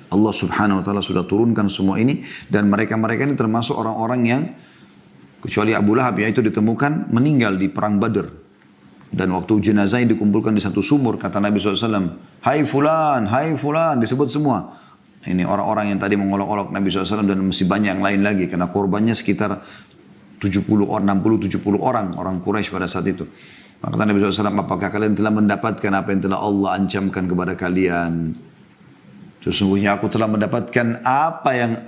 Allah subhanahu wa ta'ala sudah turunkan semua ini. Dan mereka-mereka ini termasuk orang-orang yang, kecuali Abu Lahab yang itu ditemukan, meninggal di perang Badr. Dan waktu jenazah dikumpulkan di satu sumur, kata Nabi SAW, hai fulan, disebut semua. Ini orang-orang yang tadi mengolok-olok Nabi SAW dan masih banyak yang lain lagi. Karena korbannya sekitar 70 orang, 60, 70 orang Quraisy pada saat itu. Maka kata Nabi SAW, apakah kalian telah mendapatkan apa yang telah Allah ancamkan kepada kalian? Sesungguhnya aku telah mendapatkan apa yang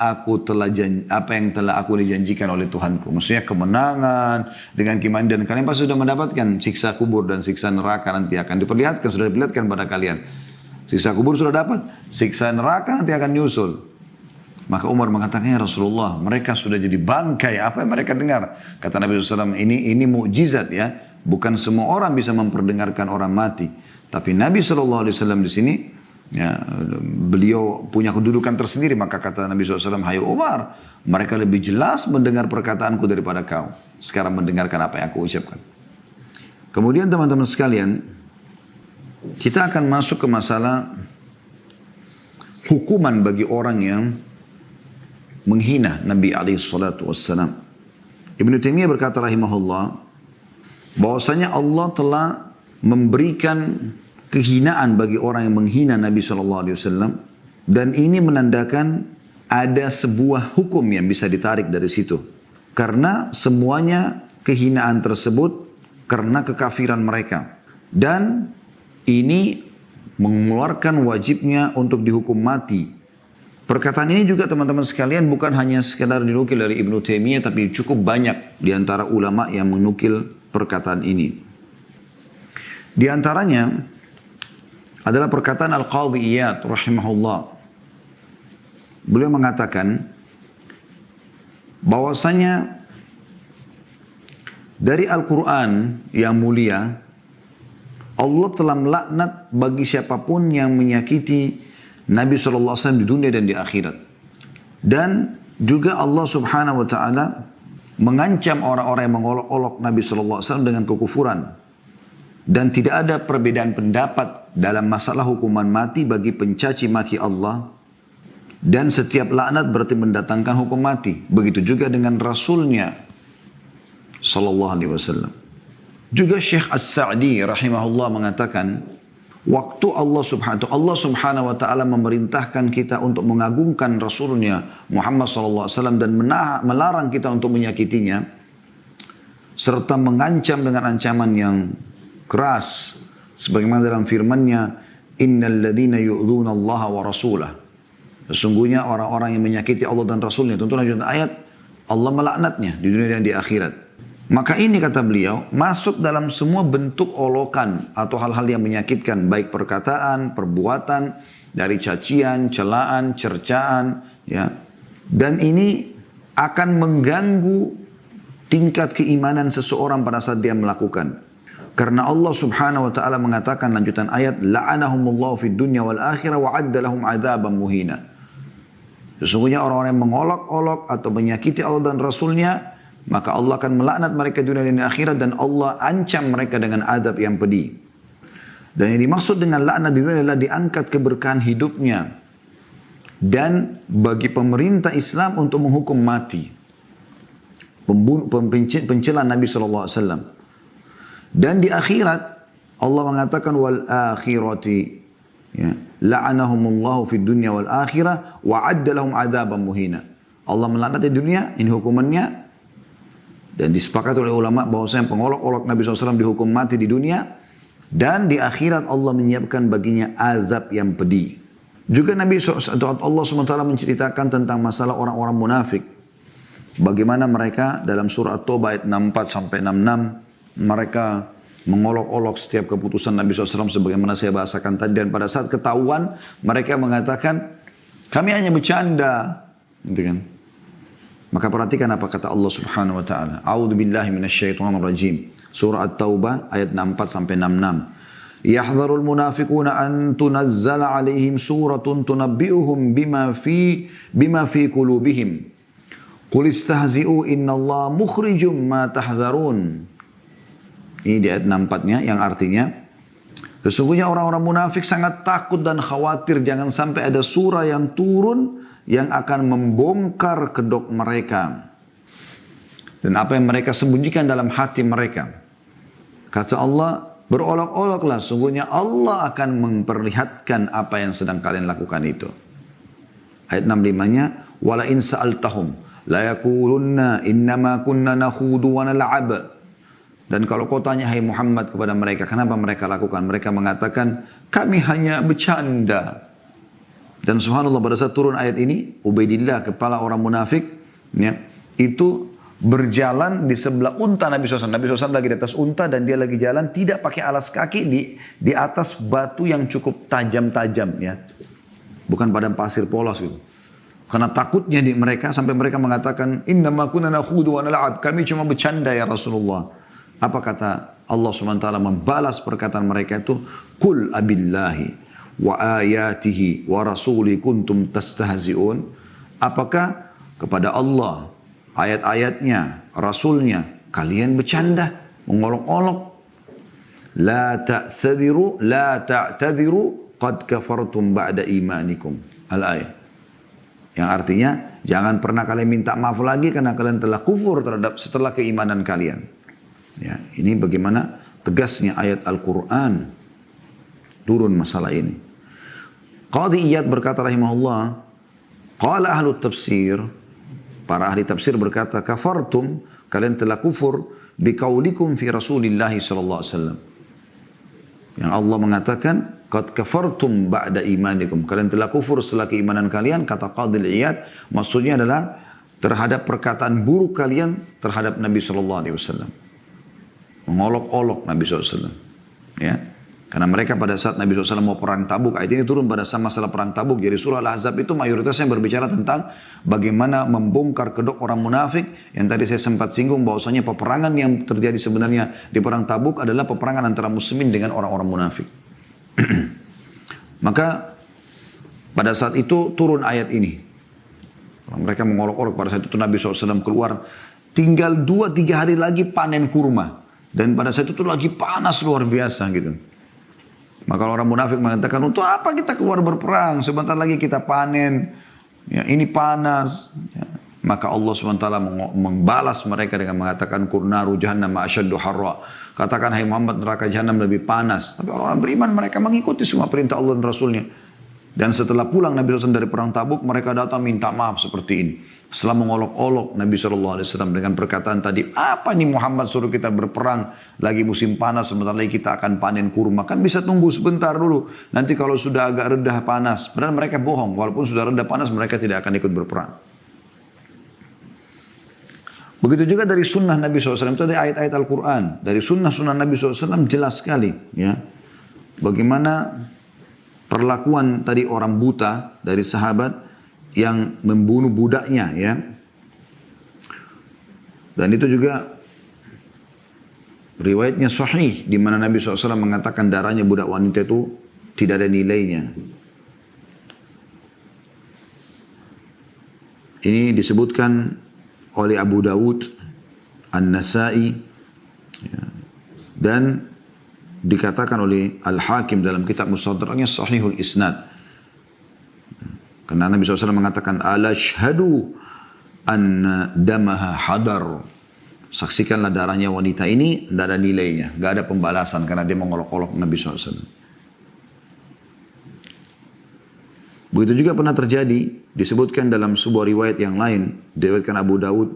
telah aku dijanjikan oleh Tuhanku. Maksudnya kemenangan dengan keimanan, dan kalian pasti sudah mendapatkan siksa kubur dan siksa neraka nanti akan diperlihatkan, sudah diperlihatkan pada kalian. Siksa kubur sudah dapat, siksa neraka nanti akan nyusul. Maka Umar mengatakan, ya Rasulullah, mereka sudah jadi bangkai, apa yang mereka dengar? Kata Nabi SAW, ini mukjizat ya. Bukan semua orang bisa memperdengarkan orang mati. Tapi Nabi SAW di sini, ya, beliau punya kedudukan tersendiri. Maka kata Nabi SAW, hai Umar, mereka lebih jelas mendengar perkataanku daripada kau. Sekarang mendengarkan apa yang aku ucapkan. Kemudian teman-teman sekalian, kita akan masuk ke masalah hukuman bagi orang yang menghina Nabi SAW. Ibn Taimiyah berkata rahimahullah, bahwasanya Allah telah memberikan kehinaan bagi orang yang menghina Nabi SAW, dan ini menandakan ada sebuah hukum yang bisa ditarik dari situ, karena semuanya kehinaan tersebut karena kekafiran mereka, dan ini mengeluarkan wajibnya untuk dihukum mati. Perkataan ini juga teman-teman sekalian bukan hanya sekedar dinukil dari Ibn Taimiyah, tapi cukup banyak di antara ulama yang menukil perkataan ini. Di antaranya adalah perkataan Al-Qadhi Iyad rahimahullah. Beliau mengatakan bahwasanya dari Al-Quran yang mulia, Allah telah melaknat bagi siapapun yang menyakiti Nabi SAW di dunia dan di akhirat. Dan juga Allah Subhanahu wa Ta'ala mengancam orang-orang yang mengolok-olok Nabi SAW dengan kekufuran. Dan tidak ada perbedaan pendapat dalam masalah hukuman mati bagi pencaci maki Allah. Dan setiap laknat berarti mendatangkan hukum mati. Begitu juga dengan Rasulnya Sallallahu Alaihi Wasallam. Juga Syekh As-Sa'di rahimahullah mengatakan, waktu Allah Subhanahu wa Ta'ala memerintahkan kita untuk mengagungkan Rasulnya Muhammad SAW dan melarang kita untuk menyakitinya, serta mengancam dengan ancaman yang keras, sebagaimana dalam firman-Nya, innal ladzina yu'dzuna Allah wa rasulah. Sesungguhnya orang-orang yang menyakiti Allah dan Rasulnya, tentu lanjutan ayat, Allah melaknatnya di dunia dan di akhirat. Maka ini kata beliau masuk dalam semua bentuk olokan atau hal-hal yang menyakitkan, baik perkataan, perbuatan, dari cacian, celaan, cercaan, ya. Dan ini akan mengganggu tingkat keimanan seseorang pada saat dia melakukan. Karena Allah Subhanahu wa Ta'ala mengatakan lanjutan ayat, la'anahumullahu fid dunya wal akhirah wa 'adda lahum 'adzaban muhina. Sesungguhnya orang-orang yang mengolok-olok atau menyakiti Allah dan Rasulnya, maka Allah akan melaknat mereka di dunia dan di akhirat, dan Allah ancam mereka dengan azab yang pedih. Dan yang dimaksud dengan laknat di dunia adalah diangkat keberkahan hidupnya. Dan bagi pemerintah Islam untuk menghukum mati pencela Nabi SAW. Dan di akhirat Allah mengatakan wal akhirati, ya, la'anahumullahu fid dunya wal akhirah wa 'adda lahum 'adzaban muhina. Allah melaknat di dunia, ini hukumannya. Dan disepakati oleh ulama bahwasanya pengolok-olok Nabi SAW dihukum mati di dunia, dan di akhirat Allah menyiapkan baginya azab yang pedih. Juga Nabi SAW, Allah SWT menceritakan tentang masalah orang-orang munafik. Bagaimana mereka dalam surah At-Taubah ayat 64-66, mereka mengolok-olok setiap keputusan Nabi SAW sebagaimana saya bahasakan tadi. Dan pada saat ketahuan mereka mengatakan, kami hanya bercanda. Gitu kan? Maka perhatikan apa kata Allah Subhanahu wa Ta'ala. A'udzu billahi minasyaitonir rajim. Surah At-Taubah ayat 64-66. Yahdharul munafiquna an tunazzala 'alaihim suratun tunabbi'uhum bima fi qulubihim. Qul istahzi'u innallaha mukhrijum ma tahdharun. Ini di ayat 64-nya yang artinya, sesungguhnya orang-orang munafik sangat takut dan khawatir jangan sampai ada surah yang turun yang akan membongkar kedok mereka dan apa yang mereka sembunyikan dalam hati mereka. Kata Allah, berolok-oloklah, sungguhnya Allah akan memperlihatkan apa yang sedang kalian lakukan itu. Ayat 65-nya, wala in sa'altahum La yaqulunna innama kunna nakhudu wa nal'ab. Dan kalau kau tanya hai Muhammad kepada mereka, kenapa mereka lakukan? Mereka mengatakan, kami hanya bercanda. Dan subhanallah pada saat turun ayat ini, Ubaidillah kepala orang munafik, ya, itu berjalan di sebelah unta Nabi SAW. Nabi SAW lagi di atas unta dan dia lagi jalan tidak pakai alas kaki di atas batu yang cukup tajam-tajam, ya. Bukan padang pasir polos gitu. Karena takutnya di mereka sampai mereka mengatakan, innama kunna nakhudu wa nal'ab. Kami cuma bercanda ya Rasulullah. Apa kata Allah SWT membalas perkataan mereka itu? Qul abillahi wa ayatihi wa rasuli kuntum tastahzi'un. Apakah kepada Allah, ayat-ayatnya, rasulnya, kalian bercanda, mengolok-olok? La ta'tadiru qad kafartum ba'da imanikum. Al-ayat. Yang artinya, jangan pernah kalian minta maaf lagi karena kalian telah kufur terhadap setelah keimanan kalian. Ya, ini bagaimana tegasnya ayat Al-Quran turun masalah ini. Qadhi Iyad berkata rahimahullah, qala ahlu tafsir, para ahli tafsir berkata, kafartum, kalian telah kufur, biqaulikum fi Rasulillahi sallallahu alaihi wasallam. Yang Allah mengatakan, qad kafartum ba'da imanikum, kalian telah kufur setelah keimanan kalian. Kata Qadhi Iyad, maksudnya adalah terhadap perkataan buruk kalian terhadap Nabi sallallahu alaihi wasallam. Mengolok-olok Nabi SAW. Ya. Karena mereka pada saat Nabi SAW mau perang Tabuk, ayat ini turun pada saat masalah perang Tabuk. Jadi surah Al-Ahzab itu mayoritasnya berbicara tentang bagaimana membongkar kedok orang munafik. Yang tadi saya sempat singgung bahwasanya peperangan yang terjadi sebenarnya di perang Tabuk adalah peperangan antara muslimin dengan orang-orang munafik. Maka pada saat itu turun ayat ini. Mereka mengolok-olok pada saat itu Nabi SAW keluar. Tinggal 2-3 hari lagi panen kurma. Dan pada saat itu lagi panas luar biasa gitu. Maka orang munafik mengatakan, untuk apa kita keluar berperang? Sebentar lagi kita panen. Ya, ini panas. Ya. Maka Allah SWT membalas mereka dengan mengatakan, kurnaru jahannam asyaddu harra. Katakan, hai Muhammad, neraka jahannam lebih panas. Tapi orang beriman mereka mengikuti semua perintah Allah dan Rasulnya. Dan setelah pulang Nabi SAW dari perang Tabuk, mereka datang minta maaf seperti ini. Setelah mengolok-olok Nabi SAW dengan perkataan tadi, apa nih Muhammad suruh kita berperang, lagi musim panas, sebentar lagi kita akan panen kurma. Kan bisa tunggu sebentar dulu, nanti kalau sudah agak redah panas. Padahal mereka bohong, walaupun sudah redah panas mereka tidak akan ikut berperang. Begitu juga dari sunnah Nabi SAW, itu ada ayat-ayat Al-Quran. Dari sunnah-sunnah Nabi SAW jelas sekali. Ya. Bagaimana perlakuan tadi orang buta dari sahabat yang membunuh budaknya, ya. Dan itu juga riwayatnya sahih di mana Nabi SAW mengatakan darahnya budak wanita itu tidak ada nilainya. Ini disebutkan oleh Abu Dawud, An-Nasai, ya, dan dikatakan oleh Al-Hakim dalam kitab Mustadraknya Sahihul Isnad. Karena Nabi SAW mengatakan, ala syhadu anna damaha hadar. Saksikanlah darahnya wanita ini, tidak ada nilainya. Tidak ada pembalasan karena dia mengolok-olok Nabi SAW. Begitu juga pernah terjadi, disebutkan dalam sebuah riwayat yang lain, diriwayatkan Abu Dawud,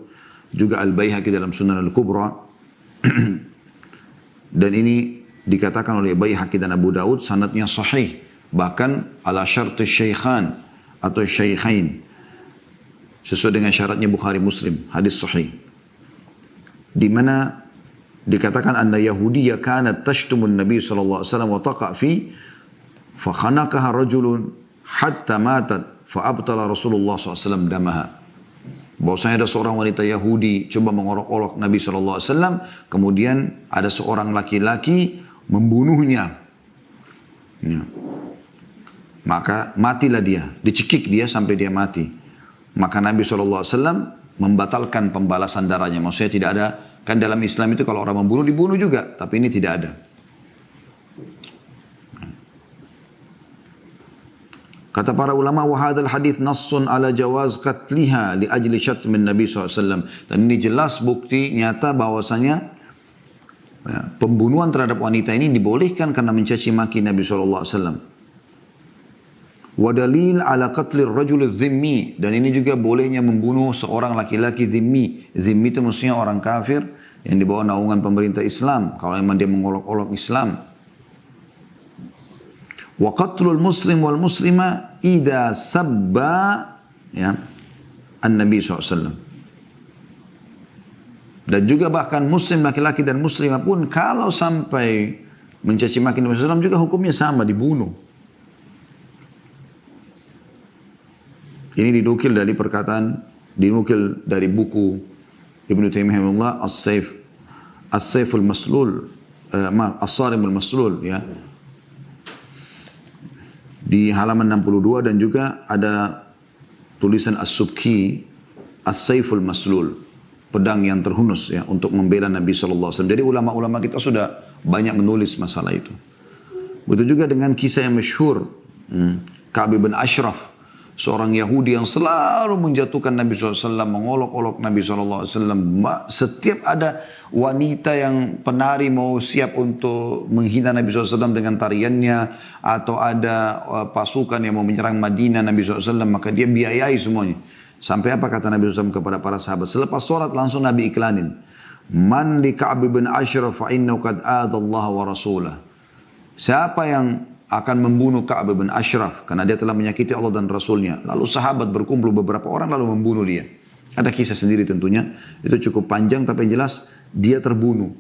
juga Al-Baihaqi dalam Sunan Al-Kubra. Dan ini dikatakan oleh Baihaqi dan Abu Dawud, sanadnya sahih. Bahkan ala syarti syaikhan, atau syaikhain, sesuai dengan syaratnya Bukhari Muslim, hadis sahih, di mana dikatakan anna Yahudiyya kanat tashtumun Nabi sallallahu alaihi wasallam wa taqa fi fa khanaqaha rajulun hatta matat fa abtala Rasulullah sallallahu alaihi wasallam damaha. Bahwasanya ada seorang wanita Yahudi coba mengolok-olok Nabi sallallahu alaihi wasallam, kemudian ada seorang laki-laki membunuhnya. Ya. Maka matilah dia, dicekik dia sampai dia mati. Maka Nabi SAW membatalkan pembalasan darahnya. Maksudnya tidak ada, kan dalam Islam itu kalau orang membunuh, dibunuh juga. Tapi ini tidak ada. Kata para ulama, wahadal hadith nassun ala jawaz qatliha li ajli syatmin Nabi SAW. Dan ini jelas bukti nyata bahwasanya pembunuhan terhadap wanita ini dibolehkan karena mencaci maki Nabi SAW. Wa dalil ala qatlir rajul dhimmi, dan ini juga bolehnya membunuh seorang laki-laki dhimmi. Dhimmi itu maksudnya orang kafir yang di bawah naungan pemerintah Islam kalau memang dia mengolok-olok Islam. Wa qatlul muslim wal muslima idza sabba ya an-nabi SAW. Dan juga bahkan muslim laki-laki dan muslimah pun kalau sampai mencaci maki Nabi SAW juga hukumnya sama, dibunuh. Ini dinukil dari buku Ibnu Taimiyah As-Saiful Maslul, As-Sarimul Maslul ya. Di halaman 62 dan juga ada tulisan As-Subki As-Saiful Maslul, pedang yang terhunus ya untuk membela Nabi SAW. Jadi ulama-ulama kita sudah banyak menulis masalah itu. Begitu juga dengan kisah yang masyhur Ka'b bin Ashraf, seorang Yahudi yang selalu menjatuhkan Nabi SAW, mengolok-olok Nabi SAW. Setiap ada wanita yang penari mau siap untuk menghina Nabi SAW dengan tariannya, atau ada pasukan yang mau menyerang Madinah Nabi SAW, maka dia biayai semuanya. Sampai apa kata Nabi SAW kepada para sahabat? Selepas sholat langsung Nabi iklanin, Man li Ka'b bin Ashraf fa innahu qad adallaha wa rasulah. Siapa yang akan membunuh Ka'b bin Ashraf karena dia telah menyakiti Allah dan Rasulnya. Lalu sahabat berkumpul beberapa orang lalu membunuh dia. Ada kisah sendiri tentunya. Itu cukup panjang tapi yang jelas dia terbunuh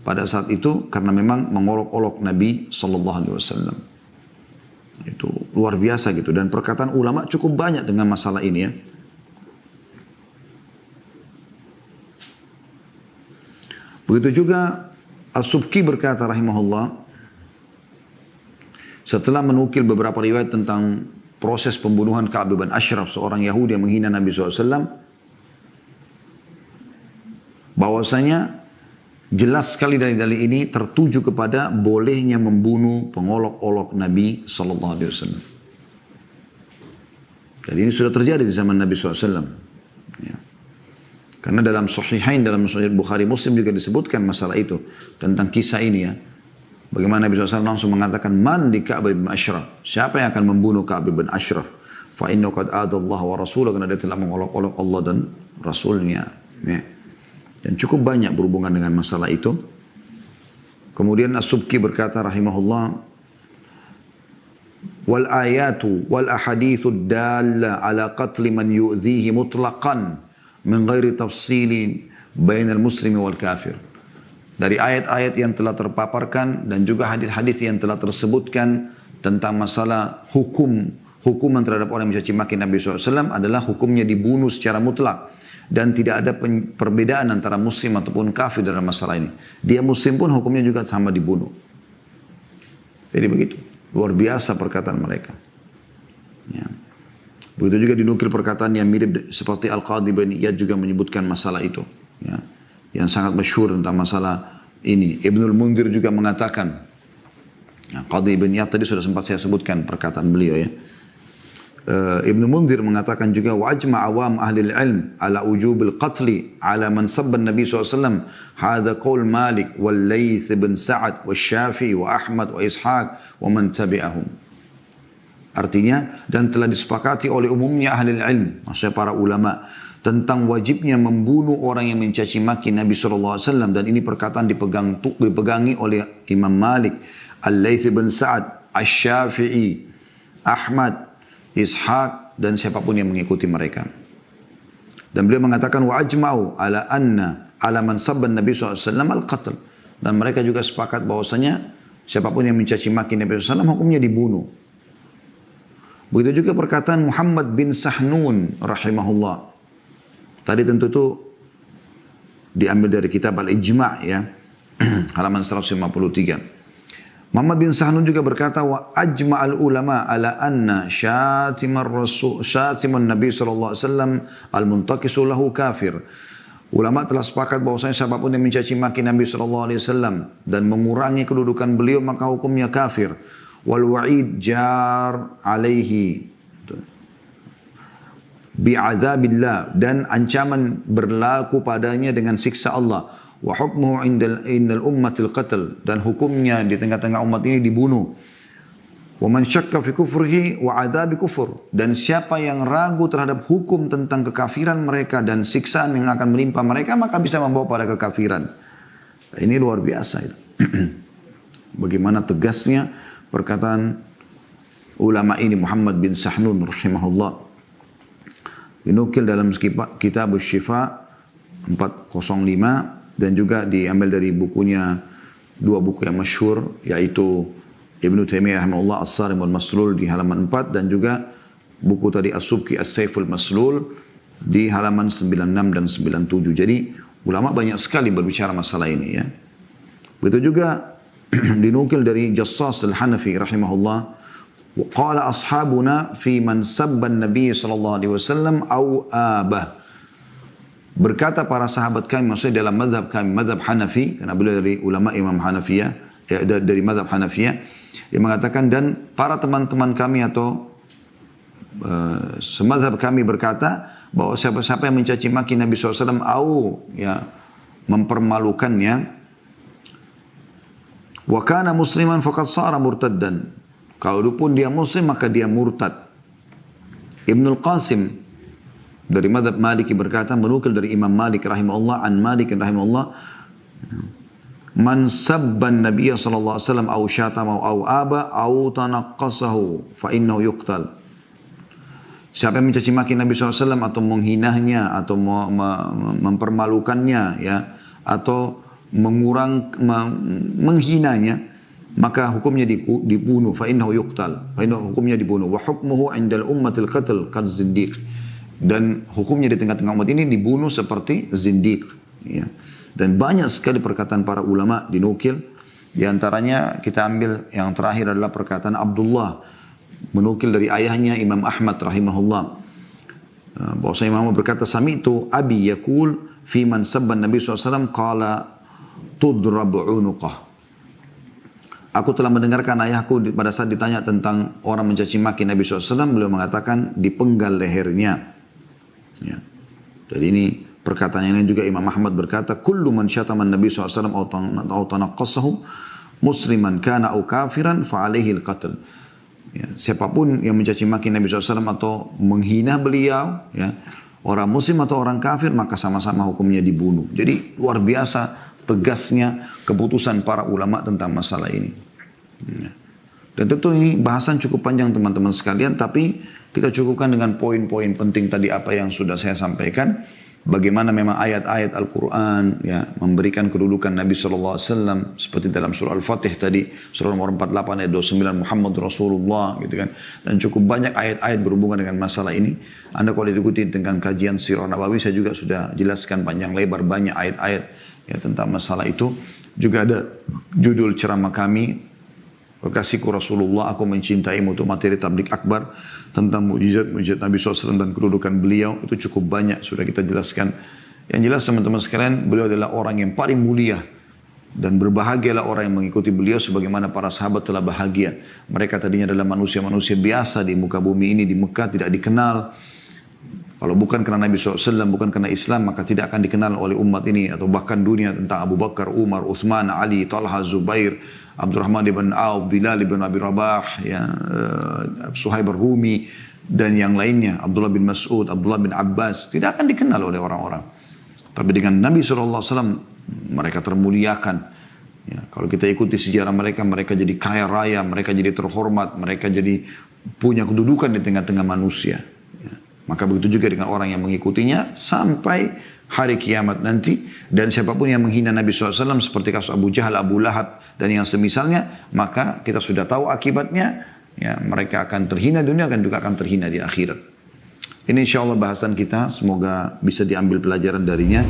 pada saat itu karena memang mengolok-olok Nabi SAW. Itu luar biasa gitu. Dan perkataan ulama cukup banyak dengan masalah ini ya. Begitu juga As-Subki berkata rahimahullah, setelah menukil beberapa riwayat tentang proses pembunuhan Ka'b bin Ashraf, seorang Yahudi yang menghina Nabi SAW, bahwasanya jelas sekali dari dalil ini tertuju kepada bolehnya membunuh pengolok-olok Nabi SAW. Dan ini sudah terjadi di zaman Nabi SAW. Ya. Karena dalam Sahihain, dalam Sahih Bukhari Muslim juga disebutkan masalah itu, tentang kisah ini ya. Bagaimana Nabi SAW langsung mengatakan, Man di Ka'b bin Ashraf. Siapa yang akan membunuh Ka'b bin Ashraf? Fa innahu qad adallahu wa rasulahu, karena dia telah mengolok-olok Allah dan Rasulnya. Ya. Dan cukup banyak berhubungan dengan masalah itu. Kemudian As-Subki berkata rahimahullah, Wal ayatu wal ahadithu dalla ala qatli man yu'dhihi mutlaqan min ghairi tafsilin bainal muslimi wal kafir. Dari ayat-ayat yang telah terpaparkan dan juga hadis-hadis yang telah tersebutkan tentang masalah hukuman terhadap orang yang mencaci maki Nabi SAW adalah hukumnya dibunuh secara mutlak. Dan tidak ada perbedaan antara muslim ataupun kafir dalam masalah ini. Dia muslim pun hukumnya juga sama dibunuh. Jadi begitu. Luar biasa perkataan mereka. Ya. Begitu juga dinukil perkataan yang mirip seperti Al-Qadhi bin Iyad juga menyebutkan masalah itu. Ya. Yang sangat masyhur tentang masalah ini. Ibnul Munzir juga mengatakan, ya, Qadhi bin Iyad tadi sudah sempat saya sebutkan perkataan beliau ya. Ibnu Munzir mengatakan juga, wa ajma' awam ahli al-ilm ala wujubil qatli ala man sabba Nabi SAW. Hadha qaul Malik wal Layth bin Sa'ad wa Syafi'i wa Ahmad wa Ishaq wa man tabi'ahum. Artinya, dan telah disepakati oleh umumnya ahli al-ilm, maksudnya para ulama, tentang wajibnya membunuh orang yang mencaci maki Nabi SAW. Dan ini perkataan dipegangi oleh Imam Malik, Al-Layth bin Sa'ad, Asy-Syafi'i, Ahmad, Ishaq, dan siapapun yang mengikuti mereka. Dan beliau mengatakan, wa ajma'u ala anna ala man sabban Nabi SAW al-qatl. Dan mereka juga sepakat bahwasanya siapapun yang mencaci maki Nabi SAW hukumnya dibunuh. Begitu juga perkataan Muhammad bin Sahnun rahimahullah. Tadi tentu itu diambil dari kitab Al-Ijma' ya, halaman 153. Muhammad bin Sahnun juga berkata, wa ajma'al ulama ala anna syatiman Nabi sallallahu alaihi wasallam al-muntaqisu lahu kafir. Ulama telah sepakat bahwasanya siapapun yang mencaci maki Nabi sallallahu alaihi wasallam dan mengurangi kedudukan beliau maka hukumnya kafir. Wal wa'id jar alaihi bi'adzabillah, dan ancaman berlaku padanya dengan siksa Allah. Wa hukmuhu indal ummatil qatl, dan hukumnya di tengah-tengah umat ini dibunuh. Wa man syakka fi kufrihi wa adzabi kufur. Dan siapa yang ragu terhadap hukum tentang kekafiran mereka dan siksaan yang akan menimpa mereka, maka bisa membawa pada kekafiran. Ini luar biasa itu. Bagaimana tegasnya perkataan ulama ini, Muhammad bin Sahnun rahimahullah. Dinukil dalam kitab Syifa 405 dan juga diambil dari bukunya, dua buku yang masyhur, yaitu Ibnu Taimiyah rahimahullah As-Sarim Al-Maslul di halaman 4 dan juga buku tadi As-Subki As-Saiful Maslul di halaman 96 dan 97. Jadi ulama banyak sekali berbicara masalah ini ya. Begitu juga dinukil dari Jassas Al-Hanafi rahimahullah, qala ashabuna fi man sabba an-nabiy sallallahu alaihi wasallam au abah. Berkata para sahabat kami, maksudnya dalam mazhab kami, mazhab Hanafi, karena beliau dari ulama Imam Hanafiyah, dari mazhab Hanafiyah, yang mengatakan, dan para teman-teman kami atau semazhab kami berkata bahwa siapa-siapa yang mencaci maki Nabi SAW au ya mempermalukannya, wa kana musliman faqad sara murtaddan, kalau pun dia muslim maka dia murtad. Ibnul Qasim dari mazhab Maliki berkata, menukil dari Imam Malik rahimahullah an Malik rahimahullah, man sabban nabiyya sallallahu alaihi wasallam au syatama au aba au tanaqqasahu fa innahu yuqtal. Siapa yang mencaci maki Nabi SAW atau menghinanya atau mempermalukannya ya, atau menghinanya, maka hukumnya dibunuh. Fa innahu yuqtal, fa innahu hukumnya dibunuh. Wa hukmuhu 'indal ummatil qatl qad zindiq, dan hukumnya di tengah-tengah umat ini dibunuh seperti zindiq ya. Dan banyak sekali perkataan para ulama dinukil. Di antaranya kita ambil yang terakhir adalah perkataan Abdullah, menukil dari ayahnya Imam Ahmad rahimahullah. Bahwasanya Imam berkata, sami'tu abi yaqul fi man sabba Nabi SAW qala tudrab unuqah. Aku telah mendengarkan ayahku pada saat ditanya tentang orang mencaci maki Nabi SAW, beliau mengatakan dipenggal lehernya. Ya. Jadi ini perkataan yang lain juga Imam Ahmad berkata, kullu man syatama Nabi SAW atau tanaqqasahu musliman kana au kafiran fa alaihi al-qatl. Ya, siapapun yang mencaci maki Nabi SAW atau menghina beliau, ya, orang muslim atau orang kafir, maka sama-sama hukumnya dibunuh. Jadi luar biasa tegasnya keputusan para ulama tentang masalah ini. Ya. Dan tentu ini bahasan cukup panjang teman-teman sekalian, tapi kita cukupkan dengan poin-poin penting tadi apa yang sudah saya sampaikan. Bagaimana memang ayat-ayat Al-Quran ya, memberikan kedudukan Nabi SAW seperti dalam surah Al-Fatih tadi, surah nomor 48 ayat 29, Muhammad Rasulullah gitu kan. Dan cukup banyak ayat-ayat berhubungan dengan masalah ini. Anda kalau diikuti dengan kajian Sirah Nabawi, saya juga sudah jelaskan panjang lebar banyak ayat-ayat ya, tentang masalah itu. Juga ada judul ceramah kami, Kekasihku Rasulullah, aku mencintaimu, untuk materi tablik akbar tentang mujizat-mujizat Nabi SAW dan kedudukan beliau. Itu cukup banyak sudah kita jelaskan. Yang jelas teman-teman sekalian, beliau adalah orang yang paling mulia, dan berbahagialah orang yang mengikuti beliau sebagaimana para sahabat telah bahagia. Mereka tadinya adalah manusia-manusia biasa di muka bumi ini, di Mekah, tidak dikenal. Kalau bukan karena Nabi SAW, bukan karena Islam, maka tidak akan dikenal oleh umat ini atau bahkan dunia tentang Abu Bakar, Umar, Uthman, Ali, Talha, Zubair, Abdurrahman ibn Auf, Bilal ibn Abi Rabah, ya, Suhaib ar-Rumi, dan yang lainnya, Abdullah bin Mas'ud, Abdullah bin Abbas, tidak akan dikenal oleh orang-orang. Tapi dengan Nabi SAW, mereka termuliakan. Ya, kalau kita ikuti sejarah mereka, mereka jadi kaya raya, mereka jadi terhormat, mereka jadi punya kedudukan di tengah-tengah manusia. Ya. Maka begitu juga dengan orang yang mengikutinya sampai hari kiamat nanti. Dan siapapun yang menghina Nabi SAW seperti kasus Abu Jahal, Abu Lahab, dan yang semisalnya, maka kita sudah tahu akibatnya. Ya, mereka akan terhina dunia, dan juga akan terhina di akhirat. Ini insya Allah bahasan kita, semoga bisa diambil pelajaran darinya.